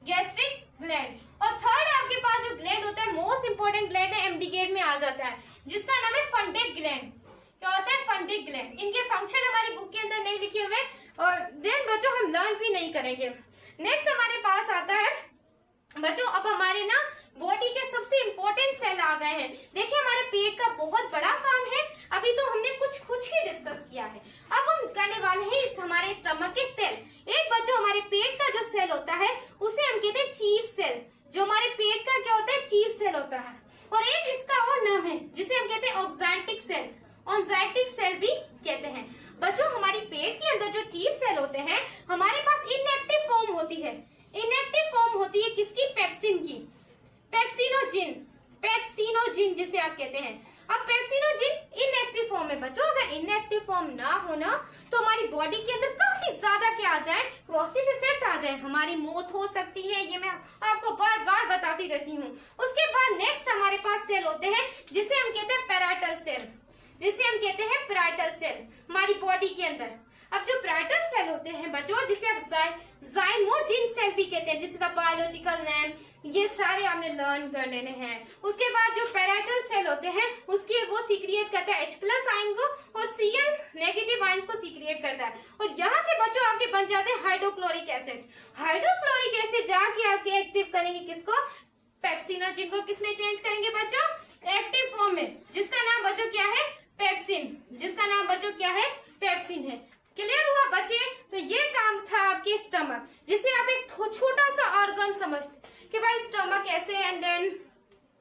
गैस्ट्रिक ग्लैंड। और थर्ड आपके पास जो ग्लैंड होता है, मोस्ट इंपोर्टेंट ग्लैंड है, एमडीके में आ जाता है, जिसका नाम है फंडिक ग्लैंड। क्या होता है, फंडिक ग्लैंड। इनके फंक्शन हमारी बुक के अंदर नहीं लिखे हुए, और देन बच्चों हम लर्न भी नहीं करेंगे। नेक्स्ट हमारे पास आता है बच्चों, अब हमारे ना बॉडी के सबसे इंपॉर्टेंट सेल आ गए हैं। देखिए हमारे पेट का बहुत बड़ा काम है, अभी तो हमने कुछ ही डिस्कस किया है, अब हम करने वाले हैं इस हमारे स्टमक के सेल। एक बच्चों हमारे पेट का जो सेल होता है उसे हम कहते हैं चीफ सेल, जो हमारे पेट का क्या होता है, चीफ सेल होता है। और एक इसका और नाम है जिसे हम कहते हैं ऑक्जेंटिक सेल, ऑक्जेंटिक सेल भी कहते हैं। बच्चों हमारी पेट के अंदर जो चीफ सेल होते हैं हमारे पास इनएक्टिव फॉर्म होती है, इनएक्टिव फॉर्म होती है किसकी, पेप्सिन की, पेप्सिनोजिन, पेप्सिनोजिन जिसे आप कहते हैं। अब पेप्सिनोजिन इनएक्टिव फॉर्म है बच्चों, अगर इनएक्टिव फॉर्म ना होना तो हमारी बॉडी के अंदर काफी ज्यादा क्या आ जाए, क्रोसिव इफेक्ट आ जाए, हमारी मौत हो सकती है, ये मैं आपको बार बार बताती रहती हूँ। उसके बाद नेक्स्ट हमारे पास सेल होते हैं जिसे हम कहते हैं पैराइटल सेल, जिसे हम कहते हैं पैराइटल सेल हमारी बॉडी के अंदर। अब जो पैराइटल सेल होते हैं बच्चों जिसे आप जाइमोजिन सेल भी कहते हैं, जिसका बायोलॉजिकल नेम, ये सारे आपने लर्न कर लेने हैं। उसके बाद जो पैराइटल सेल होते हैं उसके वो सीक्रिएट करता है H+ आयन को और Cl- आयंस को सीक्रिएट करता है, और यहाँ से बच्चों आपके बन जाते हैं हाइड्रोक्लोरिक एसिड्स। हाइड्रोक्लोरिक एसिड जाके आपके एक्टिव करेंगे किसको, पेप्सिनोजिन को। किसमें चेंज करेंगे बच्चों, एक्टिव फॉर्म में, जिसका नाम बच्चों क्या है, पेप्सिन, जिसका नाम बच्चों क्या है, पेप्सिन है। क्लियर हुआ बच्चे, तो ये काम था आपके स्टमक, जिसे आप एक छोटा सा ऑर्गन समझते कि भाई स्टमक ऐसे, एंड देन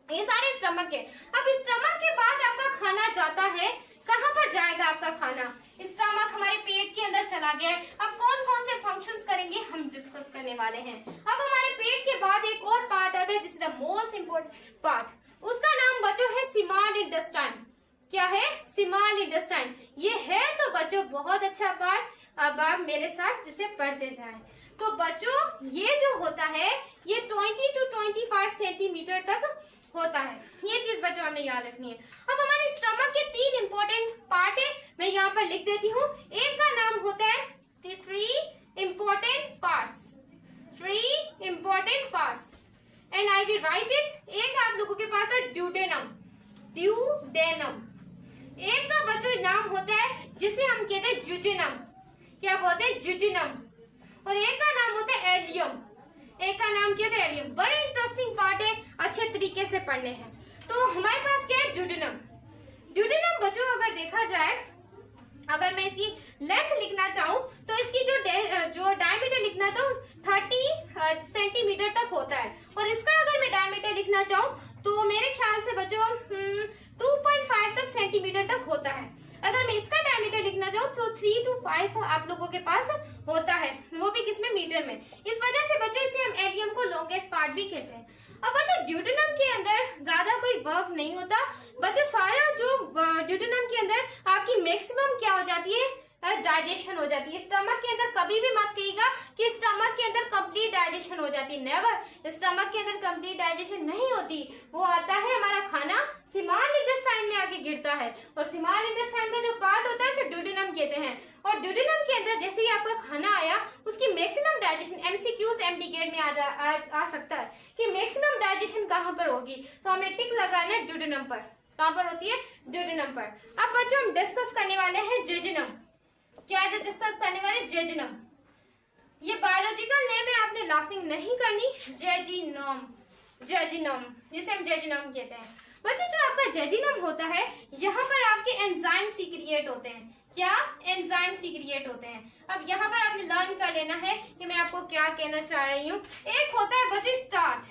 ये सारे स्टमक है। अब स्टमक के बाद आपका खाना जाता है, कहाँ पर जाएगा आपका खाना, स्टमक हमारे पेट के अंदर चला गया है। अब कौन कौन से फंक्शंस करेंगे हम डिस्कस करने वाले हैं। अब हमारे पेट के बाद एक और पार्ट आता है जिस द मोस्ट इंपोर्टेंट पार्ट, उसका नाम बच्चों है स्मॉल इंटेस्टाइन। क्या है, स्मॉल इंटेस्टाइन। ये है तो बच्चों बहुत अच्छा पार्ट, अब आप मेरे साथ इसे पढ़ते जाएं। तो बच्चों ये जो होता है ये 20 to 25 सेंटीमीटर तक होता है, ये चीज बच्चों हमने याद रखनी है। अब हमारे स्टमक के 3 इंपॉर्टेंट पार्ट है, मैं यहाँ पर लिख देती हूँ। एक का नाम होता है 3 important parts, 3 important parts and I will write it। एक आप लोगों के पास है ड्यूडेनम, ड्यूडेनम। एक का बच्चों नाम होता है जिसे हम कहते हैं जुजिनम, क्या बोलते हैं, जुजिनम। और एक का नाम होता है एलियम, एक का नाम क्या था, एलियम। बड़े इंटरेस्टिंग पार्ट है, अच्छे तरीके से पढ़ने हैं। तो हमारे पास क्या है, ड्यूडेनम। ड्यूडेनम बच्चों अगर देखा जाए, अगर मैं इसकी लेंथ लिखना चाहूँ तो इसकी जो डायमीटर लिखना तो 30 सेंटीमीटर तक होता है, और इसका अगर मैं डायमीटर लिखना चाहूँ तो मेरे ख्याल से बच्चों 2.5 तक सेंटीमीटर तक होता है। अगर मैं इसका डायमीटर लिखना चाहूँ तो 3 to 5 आप लोगों के पास होता है, वो भी किसमें, मीटर में। इस वजह से बच्चों इसे हम एलियम को लॉन्गेस्ट पार्ट भी कहते हैं। अब बच्चों ड्यूडेनम के अंदर ज्यादा कोई वर्क नहीं होता बच्चों, सारा जो ड्यूडेनम के अंदर आपकी मैक्सिमम क्या हो जाती है, डाइजेशन हो जाती है। स्टमक के अंदर कभी भी मत कहिएगा कि स्टमक के अंदर कंप्लीट डाइजेशन हो जाती है, नेवर। स्टमक के अंदर कंप्लीट डाइजेशन नहीं होती, वो आता है हमारा खाना स्मॉल इंटेस्टाइन में आके गिरता है, और स्मॉल इंटेस्टाइन का जो पार्ट होता है उसे ड्यूडेनम कहते हैं। और ड्यूडेनम के अंदर जैसे ही आपका खाना आया, उसकी मैक्सिमम डाइजेशन एमसीक्यूज एमडीकेट में आ सकता है कि मैक्सिमम डाइजेशन कहाँ पर होगी, तो हमने टिक लगाना है ड्यूडेनम पर। कहाँ पर होती है, ड्यूडेनम पर। अब बच्चों हम डिस्कस करने वाले हैं जेजुनम। क्या है डिस्कस करने वाले, जेजुनम। ये बायोलॉजिकल नेम है, आपने लाफिंग नहीं करनी, जेजिनम, जेजिनम, जिसे हम जेजिनम कहते हैं। बच्चों जो आपका जेजिनम होता है, यहाँ पर आपके एंजाइम सीक्रिएट होते हैं। क्या, एंजाइम सीक्रिएट होते हैं। अब यहाँ पर आपने लर्न कर लेना है कि मैं आपको क्या कहना चाह रही हूँ। एक होता है बच्चों स्टार्च,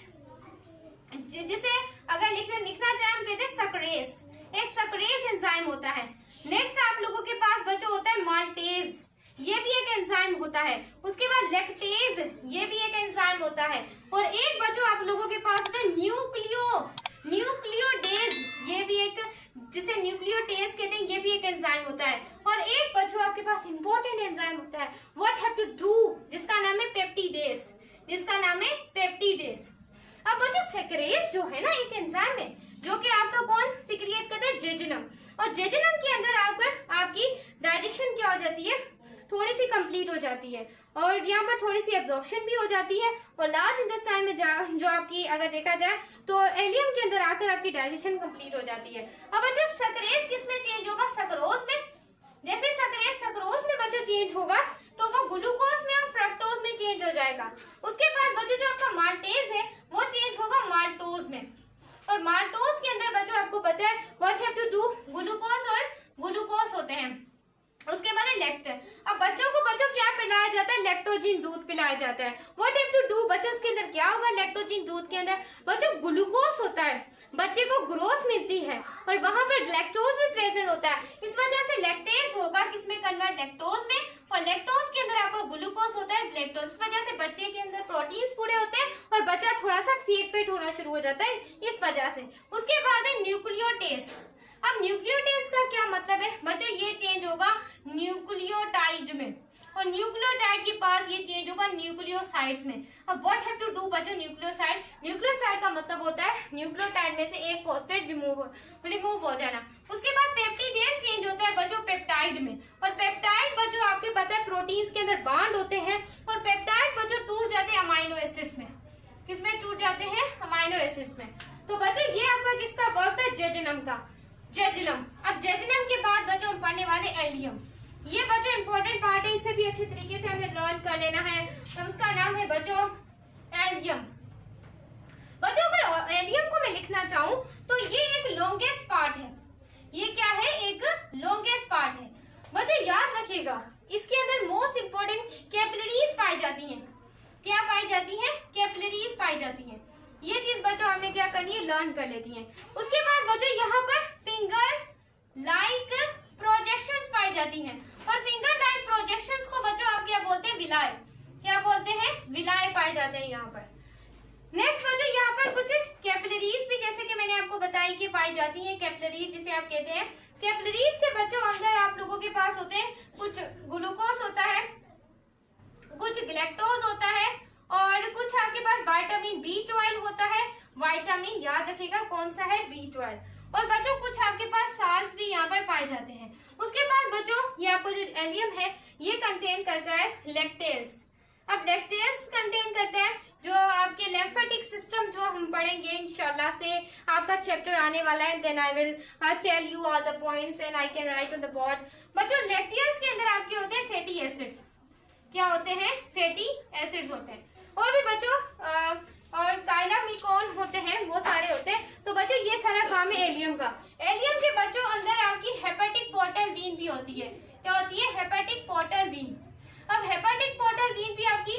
जिसे अगर लिखना चाहे हम कहते हैं सक्रेस, एक सक्रेस एंजाइम होता है। नेक्स्ट आप लोगों के पास बच्चों होता है माल्टेज, ये भी एक एंजाइम होता है। उसके बाद लैक्टेज, ये भी एक एंजाइम होता है। और एक बच्चों आप लोगों के पास होता है न्यूक्लियोडेज, ये भी एक, जिसे न्यूक्लियोटेज कहते हैं, ये भी एक एंजाइम होता है। और एक बच्चों आपके पास इंपॉर्टेंट एंजाइम होता है, व्हाट हैव टू डू, जिसका नाम है पेप्टिडेज, जिसका नाम है पेप्टिडेज। अब बच्चों सेक्रेज जो है ना, एक एंजाइम है जो कि आपका कौन सीक्रिएट करता है, जेजुनम। और जेजुनम के अंदर आपकी डाइजेशन क्या हो जाती है, थोड़ी सी कंप्लीट हो जाती है, और यहाँ पर थोड़ी सी एब्जॉर्प्शन भी हो जाती है। और लार्ज इंटेस्टाइन में जो आपकी अगर देखा जाए तो एलियम के अंदर आकर आपकी डाइजेशन कंप्लीट हो जाती है। अब बच्चों सक्रेज किस में चेंज होगा, सक्रोज में। जैसे सक्रोज में बच्चों चेंज होगा तो वो ग्लूकोज में और फ्रक्टोज में चेंज हो जाएगा। उसके बाद बच्चों जो आपका माल्टेज है वो चेंज होगा माल्टोज में, और माल्टोज के अंदर बच्चों आपको पता है what have to do, glucose और ग्लूकोज होते हैं। उसके बाद है लैक्ट। अब बच्चों को क्या पिलाया जाता है, लैक्टोजिन दूध पिलाया जाता है। व्हाट हैव टू डू, बच्चों उसके अंदर क्या होगा, लैक्टोजिन दूध के अंदर बच्चों ग्लूकोज होता है, बच्चे को ग्रोथ मिलती है, और वहां पर लैक्टोज भी प्रेजेंट होता है। इस वजह से लैक्टेज होगा किसमें, कन्वर्ट लैक्टोज में, और लैक्टोज के अंदर आपको ग्लूकोज होता है, लैक्टोज। इस वजह से बच्चे के अंदर प्रोटीन्स पूरे होते हैं और बच्चा थोड़ा सा फेट होना शुरू हो जाता है इस वजह से। उसके बाद है न्यूक्लियोटेज। अब न्यूक्लियोटेज का क्या मतलब है बच्चों, ये चेंज होगा न्यूक्लियोटाइड में, और न्यूक्लियोटाइड के बाद ये चेंज होगा न्यूक्लियोसाइड्स में। अब व्हाट हैव टू डू बच्चों, न्यूक्लियोसाइड का मतलब होता है न्यूक्लियोटाइड में से एक फॉस्फेट रिमूव हो जाना। उसके बाद पेप्टिडेज चेंज होता है बच्चों पेप्टाइड में, और पेप्टाइड बच्चों आपके पता है प्रोटीन्स के अंदर बांड होते हैं, और पेप्टाइड बच्चों टूट जाते हैं अमाइनो एसिड्स में। किसमें टूट जाते हैं, अमाइनो एसिड्स में। तो बच्चों ये आपका किसका वर्क था, जेजुनम का, जेजुनम। अब जेजुनम के बाद बच्चों हम पढ़ने वाले एलियम। ये बच्चों इंपॉर्टेंट पार्ट है, इसे भी अच्छे तरीके से हमें लर्न कर लेना है। तो उसका नाम है बच्चों एलियम। बच्चों अगर एलियम को मैं लिखना चाहूँ तो ये एक लॉन्गेस्ट पार्ट है, ये क्या है, एक लॉन्गेस्ट पार्ट है। बच्चों याद रखिएगा इसके अंदर मोस्ट इंपॉर्टेंट कैपिलरीज पाई जाती हैं। क्या पाई जाती है, कैपिलरीज पाई जाती हैं। ये चीज बच्चों हमने क्या करनी है, लर्न कर लेती हैं। उसके बाद बच्चों यहाँ पर फिंगर लाइक प्रोजेक्शंस पाई जाती हैं, और फिंगर लाइक प्रोजेक्शंस को बच्चों आप क्या बोलते हैं, विलाय। क्या बोलते हैं, विलाय पाए जाते हैं यहाँ पर। नेक्स्ट बच्चों यहाँ पर कुछ कैपिलरीज भी, जैसे कि मैंने आपको बताई कि पाई जाती हैं कैपिलरीज, जिसे आप कहते हैं। कैपिलरीज के बच्चों अंदर आप लोगों के पास होते हैं कुछ ग्लूकोज होता है, कुछ ग्लैक्टोज होता है, और कुछ आपके पास विटामिन B12 होता है। विटामिन याद रखिएगा कौन सा है, B12। और बच्चों कुछ आपके पास साल्स भी यहाँ पर पाए जाते हैं। उसके बाद बच्चों ये आपको जो एलियम है ये कंटेन करता है लैक्टेज। अब लैक्टेज कंटेन करता है जो आपके लिम्फेटिक सिस्टम, जो हम पढ़ेंगे इंशाल्लाह से, आपका चैप्टर आने वाला है। Then I will tell you all the points and I can write on the board. बच्चों लैक्टेज के अंदर आपके होते हैं फैटी एसिड्स। क्या होते हैं, फैटी एसिड्स होते हैं। और भी बच्चों और काइलामिकॉन होते हैं, वो सारे होते हैं। तो बच्चों ये सारा काम है एलियम का। एलियम के बच्चों अंदर आपकी हेपेटिक पोर्टल वीन भी होती है। क्या होती है? Hepatic portal vein. अब हेपेटिक पोर्टल वीन भी आपकी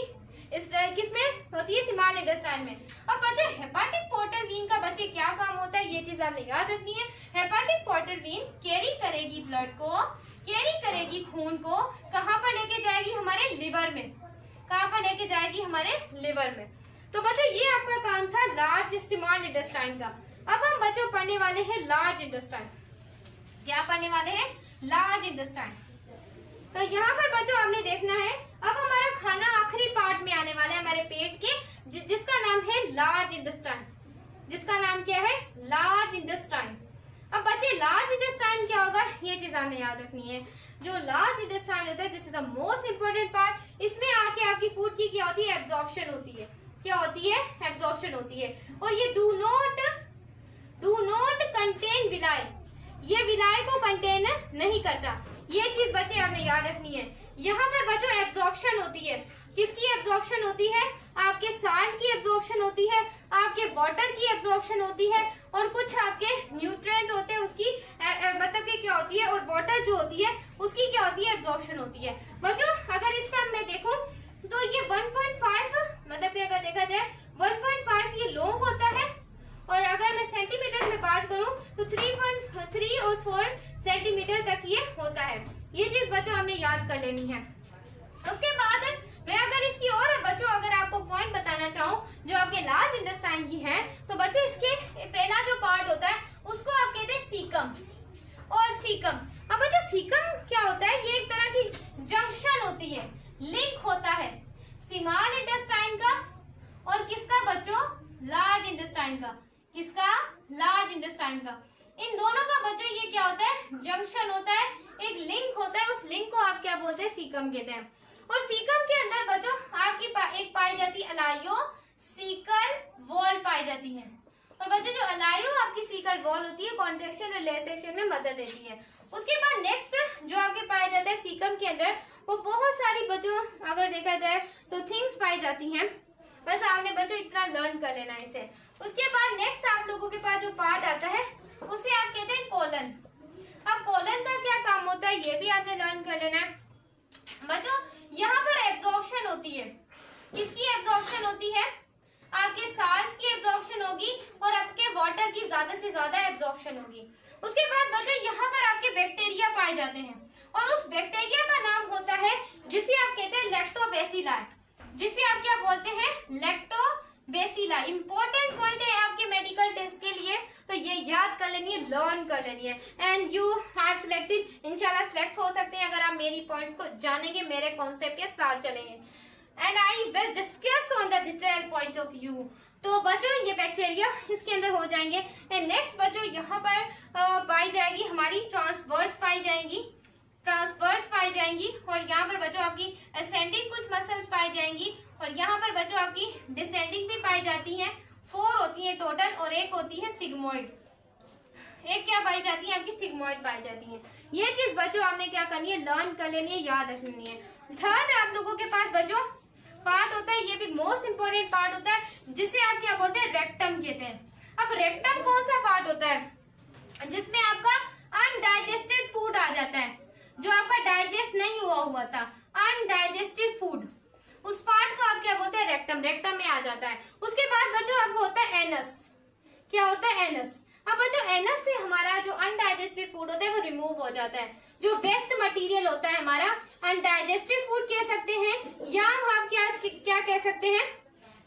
इस किसमें होती है? स्मॉल इंटेस्टाइन में। अब बच्चे हेपेटिक पोर्टल वीन का बच्चे क्या काम होता है, ये चीज आपने याद रखनी है। हेपेटिक पोर्टल वीन कैरी करेगी ब्लड को, कैरी करेगी खून को, कहाँ पर लेके जाएगी? हमारे लिवर में। कहाँ पर लेके जाएगी? हमारे लिवर में। तो बच्चों ये आपका काम था लार्ज स्मॉल इंटेस्टाइन का। अब हम बच्चों पढ़ने वाले हैं लार्ज इंटेस्टाइन। क्या पढ़ने वाले हैं? Large intestine. तो यहाँ पर बच्चों आपने देखना है, अब हमारा खाना आखिरी पार्ट में आने वाला है हमारे पेट के, जिसका नाम है लार्ज इंटेस्टाइन। जिसका नाम क्या है? Large intestine. अब बच्चे लार्ज इंटेस्टाइन क्या होगा, ये चीज आपने याद रखनी है। जो लार्ज इंटेस्टाइन होता है, this is the most important part. इसमें आके आपकी फूड की क्या होती है? एब्जॉर्प्शन होती है। क्या होती है? एब्जॉर्प्शन होती है। और ये डू नॉट कंटेन विलाई, ये विलाई को कंटेन नहीं करता। ये चीज बच्चे आपने याद रखनी है। यहाँ पर बच्चों एब्जॉर्प्शन होती है। किसकी एब्जॉर्प्शन होती है? आपके साल्ट की एब्जॉर्प्शन होती है, आपके वाटर की एब्जॉर्प्शन होती है, और कुछ आपके न्यूट्रिएंट होते हैं उसकी मतलब कि क्या होती है, और वाटर जो होती है उसकी क्या होती है? एब्जॉर्प्शन होती है। बच्चों अगर इसका मैं देखूं तो ये 1.5 मतलब कि अगर देखा जाए 1.5 ये लॉन्ग होता है, और अगर मैं सेंटीमीटर में बात करूं तो 3.3 और 4 सेंटीमीटर तक ये होता है। ये चीज बच्चों हमने याद कर लेनी है। उसके बाद मैं अगर इसकी और बच्चों अगर आपको पॉइंट बताना चाहूँ जो आपके लार्ज इंटेस्टाइन की है, तो बच्चों इसके पहला जो पार्ट होता है उसको आप कहते हैं सीकम और सीकम। अब बच्चों सीकम क्या होता है? ये एक तरह की जंक्शन होती है, लिंक होता है स्मॉल इंटेस्टाइन का और किसका बच्चों? लार्ज इंटेस्टाइन का। किसका? लार्ज इंटेस्टाइन का। इन दोनों का बच्चों ये क्या होता है? जंक्शन होता है, एक लिंक होता है। उस लिंक को आप क्या बोलते हैं? सीकम कहते हैं। और सीकम के अंदर बच्चों आपकी एक पाई जाती है अलायो सीकल वॉल पाई जाती है। और बच्चों जो अलायो आपकी सीकल वॉल होती है कॉन्ट्रैक्शन और रिलैक्सेशन में मदद देती है। उसके बाद नेक्स्ट जो आपके पाया जाता है सीकम के अंदर, वो बहुत सारी बच्चों अगर देखा जाए तो थिंग्स पाई जाती हैं। बस आपने बच्चों इतना लर्न कर लेना है इसे। उसके बाद नेक्स्ट आप लोगों के पास जो पार्ट आता है उसे आप कहते हैं कोलन। अब कोलन का क्या काम होता है ये भी आपने लर्न कर लेना है। बच्चों यहाँ पर एब्जॉर्प्शन होती है। किसकी एब्जॉर्प्शन होती है? आपके साल्ट्स की एब्जॉर्प्शन होगी और आपके वाटर की ज्यादा से ज्यादा एब्जॉर्प्शन होगी। उसके बाद बच्चों यहाँ पर आपके बैक्टीरिया पाए जाते हैं, और उस बैक्टीरिया का नाम होता है जिसे आप कहते हैं लैक्टोबैसिलाई, जिसे आप क्या बोलते हैं? लैक्टोबैसिलाई। इंपॉर्टेंट पॉइंट है आपके मेडिकल टेस्ट के लिए, तो ये याद कर लेनी है, लर्न कर लेनी है। एंड यू आर सिलेक्टेड, इंशाल्लाह सिलेक्ट हो सकते हैं अगर आप मेरी पॉइंट्स को जानेंगे, मेरे कॉन्सेप्ट के साथ चलेंगे। And I will discuss on the detail point of view. तो बच्चों ये बैक्टीरिया इसके अंदर हो जाएंगे। एंड नेक्स्ट बच्चों यहाँ पर पाई जाएगी हमारी ट्रांसवर्स पाई जाएंगी, ट्रांसवर्स पाई जाएंगी, और यहाँ पर बच्चों आपकी असेंडिंग कुछ मसल्स पाई जाएंगी, और यहाँ पर बच्चों आपकी डिसेंडिंग भी पाई जाती हैं। 4 होती है टोटल, और एक होती है सिग्मोइड। एक क्या पाई जाती है? आपकी सिग्मोइड पाई जाती है। ये चीज बच्चों आपने क्या करनी है? लर्न कर लेनी है, याद रखनी है। थर्ड आप लोगों के पास बच्चों पार्ट होता है, ये भी मोस्ट इंपोर्टेंट पार्ट होता है, जिसे आप क्या बोलते हैं? रेक्टम कहते हैं। अब रेक्टम कौन सा पार्ट होता है? जिसमें आपका अनडाइजेस्टेड फूड आ जाता है, जो आपका डाइजेस्ट नहीं हुआ था, अनडाइजेस्टेड फूड, उस पार्ट को आप क्या बोलते हैं? रेक्टम। रेक्टम में आ जाता है। उसके बाद बच्चों आपको होता है एनस। क्या होता है? एनस। अब बच्चों एनस से हमारा जो अनडाइजेस्टेड फूड होता है वो रिमूव हो जाता है। जो वेस्ट मटेरियल होता है हमारा अनडाइजेस्टेड फूड कह सकते हैं, या आप क्या कह सकते हैं?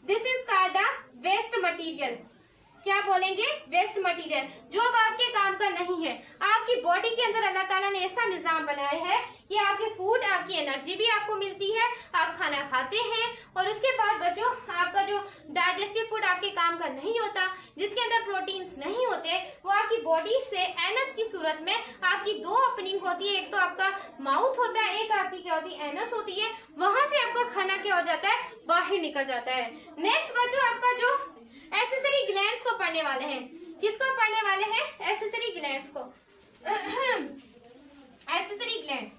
This is called the waste material. क्या बोलेंगे? वेस्ट मटेरियल, जो अब आपके काम का नहीं है। आपकी बॉडी के अंदर अल्लाह ताला ने ऐसा निजाम बनाया है कि आपके फूड, आपकी एनर्जी भी आपको मिलती है, आप खाना खाते हैं, और उसके बाद बच्चों आपका जो डाइजेस्टिव फूड आपके काम का नहीं होता, जिसके अंदर प्रोटीन्स नहीं होते, वो आपकी बॉडी से एनस की सूरत में आपकी 2 ओपनिंग होती है। एक तो आपका माउथ होता है, एक आपकी क्या होती है? एनस होती है। वहां से आपका खाना क्या हो जाता है? बाहर निकल जाता है। नेक्स्ट बच्चों आपका जो एक्सेसरी ग्लैंड्स को पढ़ने वाले हैं। किसको पढ़ने वाले हैं? एक्सेसरी ग्लैंड्स को। Accessory glands.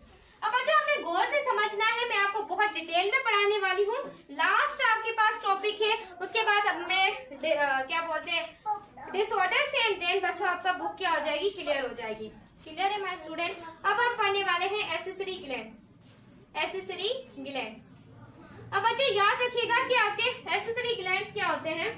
अब बच्चों हमने गौर से समझना है, मैं आपको बहुत डिटेल में पढ़ाने वाली हूँ। लास्ट आपके पास टॉपिक है, उसके बाद अब मैं क्या बोलते हैं डिसऑर्डर से, एंड देन बच्चों आपका बुक क्या हो जाएगी, क्लियर हो जाएगी। क्लियर है माय स्टूडेंट। अब हम पढ़ने वाले हैं एक्सेसरी ग्लैंड। Accessory gland. अब बच्चों याद रखिएगा कि आपके एक्सेसरी ग्लैंड्स क्या होते हैं।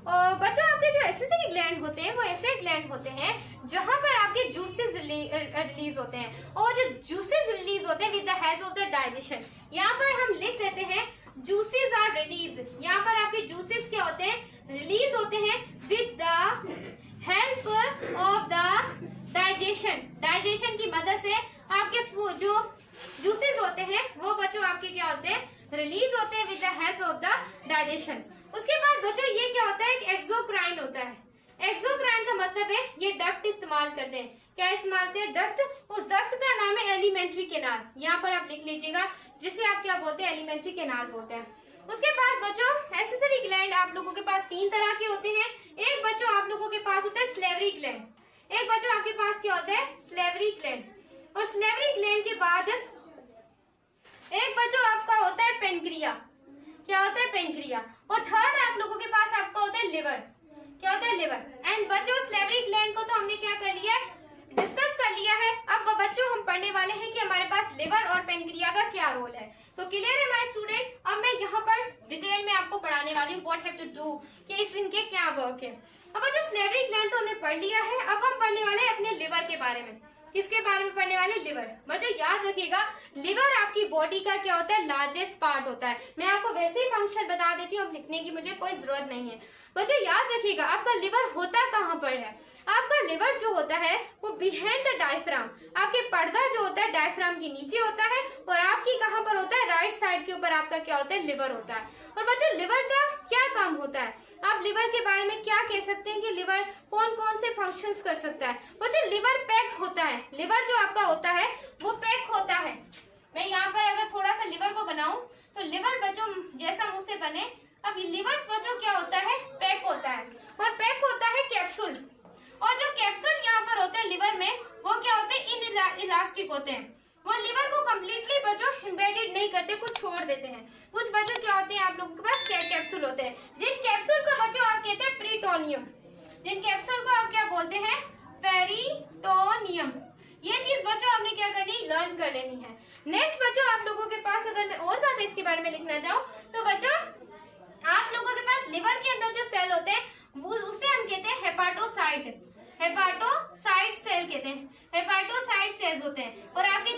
और बच्चों आपके जो एक्सेसरी ग्लैंड होते हैं वो ऐसे ग्लैंड होते हैं जहां पर आपके जूसेस रिलीज होते हैं, और जो जूसेस रिलीज होते हैं with the help of the digestion. यहाँ पर हम लिख देते हैं जूसेस आर रिलीज। यहाँ पर आपके जूसेस क्या होते हैं, रिलीज होते हैं with the help of the digestion. Digestion की मदद से आपके जो जूसेस होते हैं वो बच्चों आपके क्या होते हैं, रिलीज होते हैं with the help of the digestion. उसके बाद बच्चों ये क्या होता है, एक एक्सोक्राइन होता है। एक्सोक्राइन का मतलब है ये डक्ट इस्तेमाल करते हैं। क्या इस्तेमाल करते हैं, डक्ट। उस डक्ट का नाम है एलिमेंट्री कैनाल। यहाँ पर आप लिख लीजिएगा, जिसे आप क्या बोलते हैं, एलिमेंट्री कैनाल बोलते हैं। उसके बाद बच्चों एक्सेसरी ग्लैंड आप लोगों के पास 3 तरह के होते हैं। एक बच्चों आप लोगों के पास होता है स्लेवरी ग्लैंड। एक बच्चों आपके पास क्या होता है, स्लेवरी ग्लैंड। और स्लेवरी ग्लैंड के बाद एक बच्चों आपका होता है पेनक्रिया। क्या होता है, पेनक्रिया। और थर्ड आप लोगों के पास आपका होता है लिवर। क्या होता है, लिवर। एंड बच्चों स्लेवरी ग्लैंड को तो हमने क्या कर लिया है, डिस्कस कर लिया है। अब बच्चों हम पढ़ने वाले हैं कि हमारे पास लिवर और पेनक्रिया का क्या रोल है। तो क्लियर है माय स्टूडेंट। अब मैं यहाँ पर डिटेल में आपको पढ़ाने वाली हूँ व्हाट हैव टू डू, कि इस इनके क्या वर्क है। अब बच्चों स्लेवरी ग्लैंड तो हमने पढ़ लिया है। अब हम पढ़ने वाले हैं अपने लिवर के बारे में। किसके बारे में पढ़ने वाले, लिवर। बच्चों याद रखिएगा लिवर आपकी बॉडी का क्या होता है, लार्जेस्ट पार्ट होता है। मैं आपको वैसे ही फंक्शन बता देती हूँ, अब लिखने की मुझे कोई जरूरत नहीं है। बच्चों याद रखिएगा आपका लिवर होता कहाँ पर है। आपका लिवर जो होता है वो बिहाइंड द डायफ्राम, आपके पर्दा जो होता है डायफ्राम के नीचे होता है, और आपकी कहाँ पर होता है, राइट साइड के ऊपर आपका क्या होता है, लिवर होता है। और बच्चों लिवर का क्या काम होता है, आप लिवर के बारे में क्या कह सकते हैं कि लिवर कौन कौन से फंक्शंस कर सकता है। बच्चों लिवर पैक होता है। लिवर जो आपका होता है वो पैक होता है। मैं यहाँ पर अगर थोड़ा सा लिवर को बनाऊं तो लिवर बच्चों जैसा मुझसे बने। अब लिवर्स बच्चों क्या होता है, पैक होता है। और पैक होता है कैप्सूल। और जो कैप्सूल यहाँ पर होते हैं लिवर में वो क्या होते हैं, इलास्टिक होते हैं। वो लिवर को कम्प्लीटली बच्चों एम्बेडेड नहीं करते, कुछ छोड़ देते हैं। कुछ बच्चों क्या होते हैं आप लोगों के पास कैप्सूल होते हैं, जिन कैप्सूल को बच्चों आप कहते हैं प्रीटोनियम। जिन कैप्सूल को आप क्या बोलते हैं, पेरिटोनियम। ये चीज बच्चों आपने क्या करनी, लर्न कर लेनी है। नेक्स्ट बच्चों आप लोगों के पास अगर मैं और ज्यादा इसके बारे में लिखना चाहूँ तो बच्चों आप लोगों के पास लिवर के अंदर जो सेल होते हैं वो उसे हम कहते हैं हेपाटोसाइट। हेपाटोसाइट सेल कहते हैं, हेपाटोसाइट सेल्स होते हैं। और आपके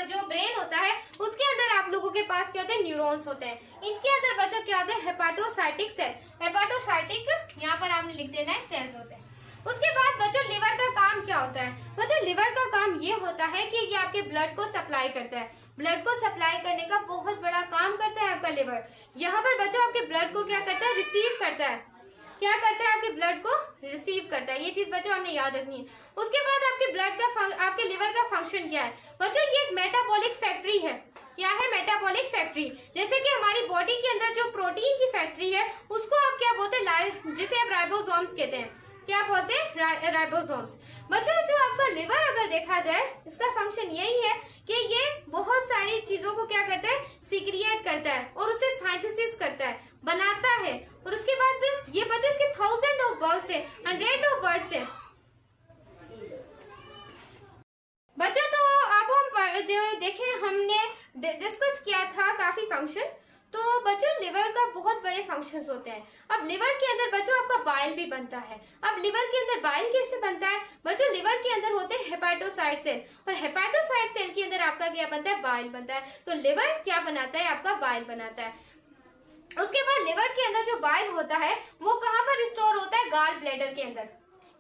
जो ब्रेन होता है उसके अंदर आप लोगों के पास क्या होते हैं, न्यूरॉन्स होते हैं। इनके अंदर बच्चों क्या होते हैं, हेपाटोसाइटिक सेल। हेपाटोसाइटिक यहाँ पर आपने लिख देना है, सेल्स होते हैं। उसके बाद बच्चों लिवर का काम क्या होता है। बच्चों लिवर का काम ये होता है कि ये आपके ब्लड को सप्लाई करता है। ब्लड को सप्लाई करने का बहुत बड़ा काम करता है आपका लिवर। यहाँ पर बच्चों आपके ब्लड को क्या करता है, रिसीव करता है। क्या करता है, आपके ब्लड को रिसीव करता है। ये चीज बच्चों हमने याद रखनी है। उसके बाद आपके ब्लड का आपके लिवर का फंक्शन क्या है बच्चों, ये एक मेटाबॉलिक फैक्ट्री है। क्या है, मेटाबॉलिक फैक्ट्री। जैसे कि हमारी बॉडी के अंदर जो प्रोटीन की फैक्ट्री है उसको आप क्या बोलते हैं, जिसे आप राइबोसोम्स कहते हैं। क्या बोलते हैं, राइबोसोम्स। बच्चों जो आपका लिवर अगर देखा जाए इसका फंक्शन यही है कि ये बहुत सारी चीजों को क्या करता है, सीक्रिएट करता है और उसे सिंथेसिस करता है, बनाता है। और उसके बाद ये बच्चों इसके 1000 ऑफ वर्ड्स है, 100 ऑफ वर्ड्स है। बच्चों तो अब हम देखें, हमने डिस्कस किया था काफी फंक्शन। तो बच्चों लिवर का बहुत बड़े फंक्शंस होते हैं। अब लिवर के अंदर बच्चों आपका बाइल भी बनता है। अब लिवर के अंदर बाइल कैसे बनता है बच्चों, लिवर के अंदर होते हैं हेपाटोसाइट सेल, और हेपाटोसाइट सेल के अंदर आपका क्या बनता है, बाइल बनता है। तो लिवर क्या बनाता है, आपका बाइल बनाता है। उसके बाद लिवर के अंदर जो बाइल होता है वो कहाँ पर स्टोर होता है, गाल ब्लैडर के अंदर।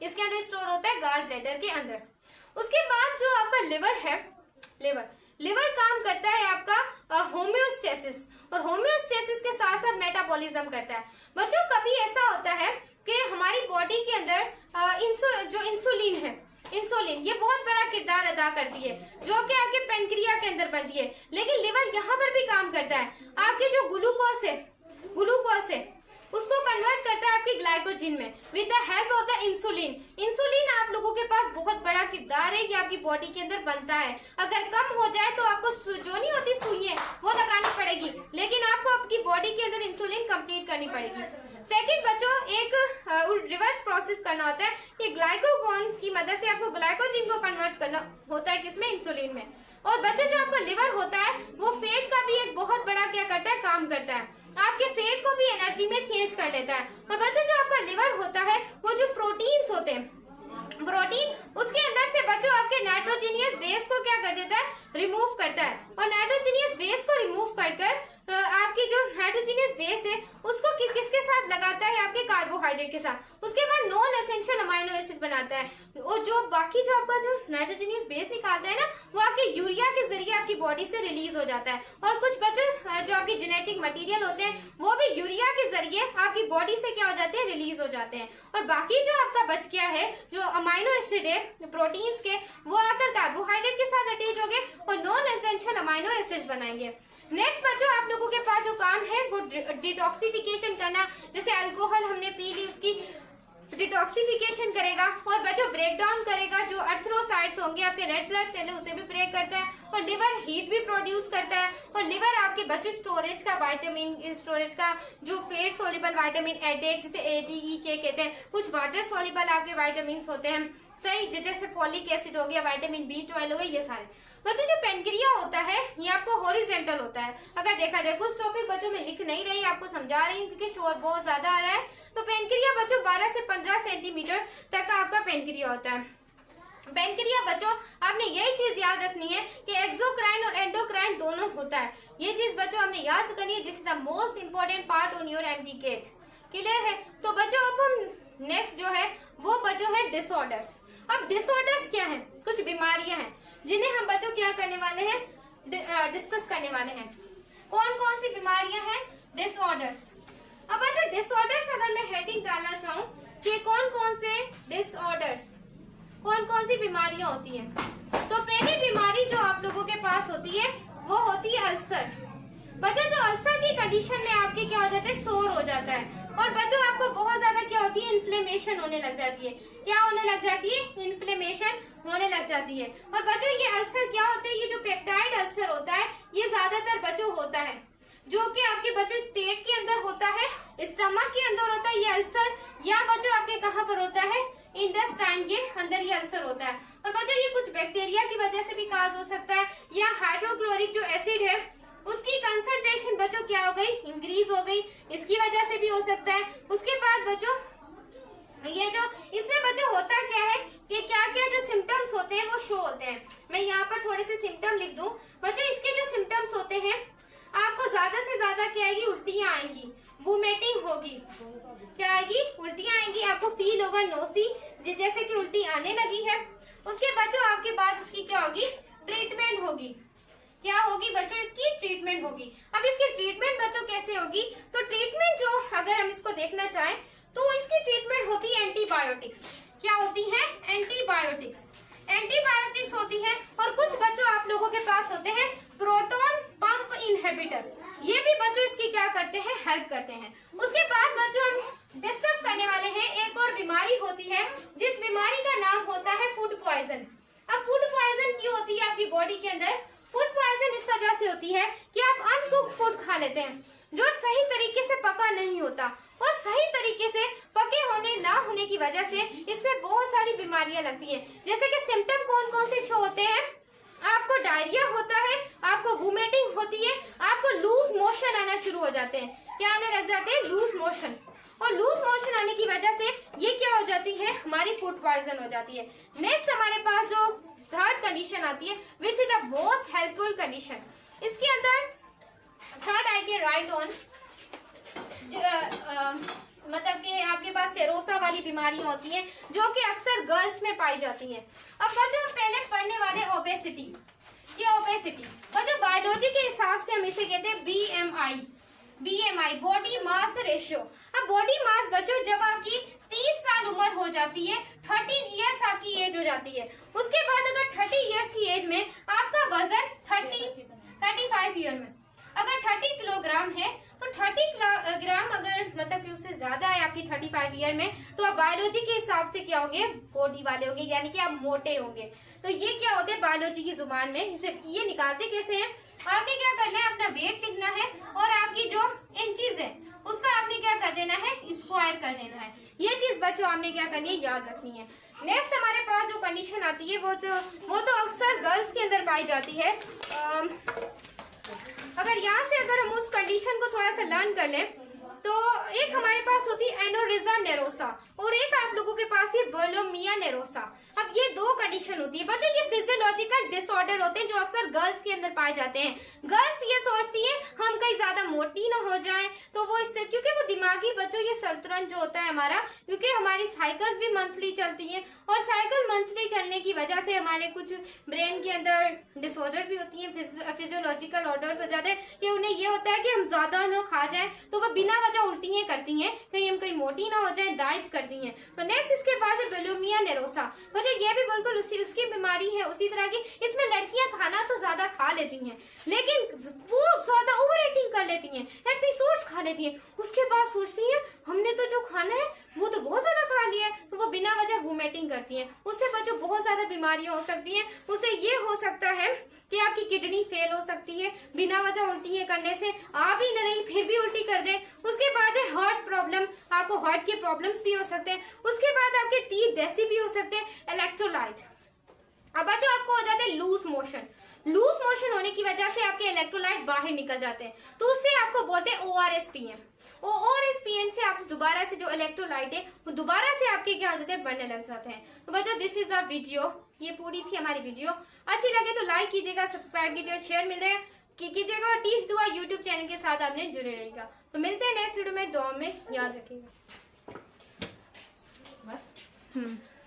इसके अंदर स्टोर होता है गाल ब्लैडर के अंदर। उसके बाद जो आपका लिवर है, लिवर काम करता है आपका होम्योस्टेसिस, और होम्योस्टेसिस के साथ साथ मेटाबॉलिज्म करता है। बच्चों कभी ऐसा होता है कि हमारी बॉडी के अंदर जो इंसुलिन है, इंसुलिन ये बहुत बड़ा किरदार अदा करती है, जो कि आपके पेनक्रिया के अंदर बनती है। लेकिन लिवर यहाँ पर भी काम करता है। आपके जो ग्लूकोज है उसको कन्वर्ट करता है आपके ग्लाइकोजन में with the help of the insulin. Insulin आप लोगों के पास बहुत बड़ा किरदार है कि आपकी बॉडी के अंदर बनता है। अगर कम हो जाए तो आपको जो नहीं होती सुइयां वो लगानी पड़ेगी, लेकिन आपको आपकी बॉडी के अंदर इंसुलिन कंप्लीट करनी पड़ेगी। सेकंड बच्चों, एक रिवर्स प्रोसेस करना होता है कि ग्लाइकोगॉन की मदद से आपको ग्लाइकोजन को कन्वर्ट करना होता है किसमें, इंसुलिन में। और बच्चों जो आपका लिवर होता है वो फैट का भी एक बहुत बड़ा क्या करता है, काम करता है, आपके फैट को भी एनर्जी में चेंज कर लेता है। और बच्चों जो आपका लिवर होता है वो जो प्रोटीन्स होते हैं, प्रोटीन उसके अंदर से बच्चों आपके नाइट्रोजनियस बेस को क्या कर देता है, रिमूव करता है। और नाइट्रोजनियस बेस को रिमूव कर आपकी जो नाइट्रोजनियस बेस है उसको किस किस के साथ लगाता है, आपके कार्बोहाइड्रेट के साथ। उसके बाद नॉन एसेंशियल अमाइनो एसिड बनाता है। और जो बाकी जो आपका जो नाइट्रोजनियस बेस निकालता है ना, वो आपके यूरिया के जरिए आपकी बॉडी से रिलीज हो जाता है। और कुछ बच्चों जो आपकी जेनेटिक मटेरियल होते हैं वो भी यूरिया के जरिए आपकी बॉडी से क्या हो जाते हैं, रिलीज हो जाते हैं। और बाकी जो आपका बच गया है जो अमाइनो एसिड है प्रोटीन्स के, वो आकर कार्बोहाइड्रेट के साथ अटैच हो गए और नॉन एसेंशियल अमाइनो एसिड्स बनाएंगे। नेक्स्ट बच्चों आप लोगों के पास जो काम है वो डिटॉक्सिफिकेशन करना। जैसे अल्कोहल हमने पी ली, उसकी डिटॉक्सिफिकेशन करेगा। और बच्चों ब्रेक डाउन करेगा, जो एर्थ्रोसाइट्स होंगे आपके रेड ब्लड सेल है उसे भी ब्रेक करता है। और लिवर हीट भी प्रोड्यूस करता है। और लिवर आपके बच्चों स्टोरेज का विटामिन, स्टोरेज का जो फेट सोल्यूबल विटामिन एडेक जिसे ADE कहते हैं, कुछ वाटर सोल्यूबल आपके विटामिन होते हैं, सही, जैसे फॉलिक एसिड हो गया, विटामिन B12 हो गया, ये सारे। बच्चों जो पेनक्रिया होता है ये आपको हॉरिजेंटल होता है। अगर देखा जाए कुछ टॉपिक बच्चों में लिख नहीं रही, आपको समझा रही हूँ क्योंकि शोर बहुत ज्यादा आ रहा है। तो पेनक्रिया बच्चों 12 से 15 सेंटीमीटर तक का आपका पेनक्रिया होता है। पेनक्रिया बच्चों आपने यही चीज याद रखनी है कि एक्सोक्राइन और एंडोक्राइन दोनों होता है। ये चीज बच्चों आपने याद करनी है। This is the most important part on your MCQT। Clear है? तो बच्चों अब हम नेक्स्ट जो है वो बच्चों है डिसऑर्डर्स। अब डिसऑर्डर्स क्या है, कुछ बीमारियां हैं जिन्हें हम बच्चों क्या करने वाले हैं, डिस्कस करने वाले हैं। कौन कौन सी बीमारियां हैं, डिसऑर्डर्स। अब बच्चों डिसऑर्डर्स अगर मैं हेडिंग डालना चाहूँ कि कौन कौन से डिसऑर्डर्स, कौन कौन सी बीमारियां होती हैं, तो पहली बीमारी जो आप लोगों के पास होती है वो होती है अल्सर। बच्चों जो अल्सर की कंडीशन में आपके क्या हो जाते हैं, सोर हो जाता है। और बच्चों आपको बहुत ज्यादा क्या होती है, इन्फ्लेमेशन होने लग जाती है। क्या होने लग जाती है, इन्फ्लेमेशन होने लग जाती है। और बच्चों ये अल्सर क्या होते हैं, ये जो पेप्टाइड अल्सर होता है ये ज्यादातर बच्चों होता है जो कि आपके बच्चों पेट के अंदर होता है, स्टमक के अंदर होता है ये अल्सर, या बच्चों आपके कहाँ पर होता है, इंटेस्टाइन के अंदर ये अल्सर होता है। और बच्चों ये कुछ बैक्टीरिया की वजह से भी काज हो सकता है, या हाइड्रोक्लोरिक जो एसिड है उसकी कंसंट्रेशन बच्चों क्या हो गई, इंक्रीज हो गई, इसकी वजह से भी हो सकता है। उसके बाद बच्चों ये जो इसमें बच्चों होता क्या है कि क्या क्या जो सिम्टम्स होते हैं वो शो होते हैं। मैं यहाँ पर थोड़े से सिम्टम लिख दूं। बच्चों इसके जो सिम्टम्स होते हैं, आपको ज्यादा से ज्यादा क्या आएगी, उल्टियां आएंगी, वोमिटिंग होगी, क्या आएगी, उल्टियां आएंगी, आपको फील होगा नोसी जैसे कि उल्टी आने लगी है। उसके बच्चों आपके बाद इसकी क्या होगी, ट्रीटमेंट होगी। क्या होगी बच्चों, इसकी ट्रीटमेंट होगी। अब इसकी ट्रीटमेंट बच्चों कैसे होगी, तो ट्रीटमेंट जो अगर हम इसको देखना चाहें तो इसकी ट्रीटमेंट होती है एंटीबायोटिक्स। क्या होती है, एंटीबायोटिक्स। एंटीबायोटिक्स होती है। और कुछ बच्चों आप लोगों के पास होते हैं प्रोटॉन पंप इनहिबिटर, ये भी बच्चों इसकी क्या करते हैं, हेल्प करते हैं। उसके बाद बच्चों हम डिस्कस करने वाले हैं एक और बीमारी होती है जिस बीमारी का नाम होता है फूड पॉइजन। अब फूड पॉइजन क्यों होती है आपकी बॉडी के अंदर, फूड पॉइजन इस वजह से होती है कि आप अनकुक्ड फूड खा लेते हैं जो सही तरीके से पका नहीं होता, और सही तरीके से पके होने ना होने की वजह से इससे बहुत सारी बीमारियां लगती हैं। जैसे कि सिम्टम कौन कौन से शो होते हैं, आपको डायरिया होता है, आपको वोमिटिंग होती है, आपको लूज मोशन आना शुरू हो जाते हैं। क्या आने लग जाते हैं, लूज मोशन। और लूज मोशन आने की वजह से ये क्या हो जाती है, हमारी फूड पॉइजन हो जाती है। नेक्स्ट हमारे पास जो थर्ड कंडीशन आती है which is the most helpful condition. इसके अंदर थर्ड आई के राइट ऑन मतलब कि आपके पास सेरोसा वाली बीमारियां होती हैं जो कि अक्सर गर्ल्स में पाई जाती हैं। अब बच्चों पहले पढ़ने वाले ओबेसिटी, ये ओबेसिटी बच्चों बायोलॉजी के हिसाब से हम इसे कहते हैं BMI, बॉडी मास रेशियो। अब बॉडी मास बच्चों जब आपकी 30 साल उम्र हो जाती है, 13 इयर्स आपकी एज हो जाती है, उसके बाद अगर 30 इयर्स की एज में आपका वजन 35 ईयर में अगर 30 किलोग्राम है तो 30 ग्राम अगर मतलब मतलब कि उससे ज्यादा है आपकी 35 ईयर में, तो आप बायोलॉजी के हिसाब से क्या होंगे, बॉडी वाले होंगे, यानी कि आप मोटे होंगे। तो ये क्या होते हैं बायोलॉजी की जुबान में, इसे ये निकालते कैसे हैं, आपने क्या करना है, अपना वेट लिखना है और आपकी जो इंचीज है उसका आपने क्या कर देना है, स्क्वायर कर देना है। ये चीज बच्चों आपने क्या करनी है, याद रखनी है। नेक्स्ट हमारे पास जो कंडीशन आती है वो तो अक्सर गर्ल्स के अंदर पाई जाती है। अगर यहाँ से अगर हम उस कंडीशन को थोड़ा सा लर्न कर लें, तो एक हमारे पास होती है एनोरिजा नेरोसा और एक आप लोगों के पास ये बुलिमिया नेरोसा। अब ये दो कंडीशन होती है बच्चों, ये फिजियोलॉजिकल डिसऑर्डर होते हैं जो अक्सर गर्ल्स के अंदर पाए जाते हैं। गर्ल्स ये सोचती है हम कहीं ज्यादा मोटी ना हो जाएं, तो वो इससे, क्योंकि वो दिमागी बच्चों ये संतुलन जो होता है हमारा, क्योंकि हमारी साइकिल्स भी मंथली चलती हैं और साइकिल मंथली चलने की वजह से हमारे कुछ ब्रेन के अंदर डिसऑर्डर भी होती है, फिजियोलॉजिकल ऑर्डर्स हो जाते हैं कि उन्हें ये होता है कि हम ज्यादा ना खा जाए, तो वो बिना वजह उल्टियां करती हैं, कहीं हम कहीं मोटी ना हो जाए, डाइट करती हैं। तो नेक्स्ट इसके बाद है बुलिमिया नेरोसा, मुझे ये भी बिल्कुल उसकी बीमारी है उसी तरह की। इसमें लड़कियां खाना तो ज्यादा खा लेती हैं लेकिन वो ज्यादा ओवर ईटिंग कर लेती हैं, एपिसोड्स खा लेती हैं, उसके बाद सोचती हैं हमने तो जो खाना है वो तो बहुत ज्यादा खा लिया है, तो वो बिना वजह वोमिटिंग करती हैं। उससे बच्चों बहुत ज्यादा बीमारियां हो सकती हैं। उससे ये हो सकता है कि आपकी किडनी फेल हो सकती है बिना वजह उल्टी करने से, आप ही नहीं फिर भी उल्टी कर दे। उसके बाद है हार्ट प्रॉब्लम, आपको हार्ट के प्रॉब्लम्स भी हो सकते हैं। उसके बाद आपके तीत जैसी भी हो सकते हैं, इलेक्ट्रोलाइट। अब बच्चों आपको हो जाते हैं लूज मोशन। लूज मोशन होने की वजह से आपके इलेक्ट्रोलाइट बाहर निकल जाते हैं, तो उससे आपको बोलते हैं ORSPN। ORSPN से आप दोबारा से जो इलेक्ट्रोलाइट है वो दोबारा से आपके क्या हो जाते हैं, बनने लग जाते हैं। तो बच्चों दिस इज अ वीडियो, ये पूरी थी हमारी वीडियो। अच्छी लगे तो लाइक कीजिएगा, सब्सक्राइब कीजिएगा, शेयर मिलेगा कीजिएगा और टीच दुआ यूट्यूब चैनल के साथ आपने जुड़े रहेगा। तो मिलते हैं नेक्स्ट वीडियो में, दुआ में याद रखिएगा। बस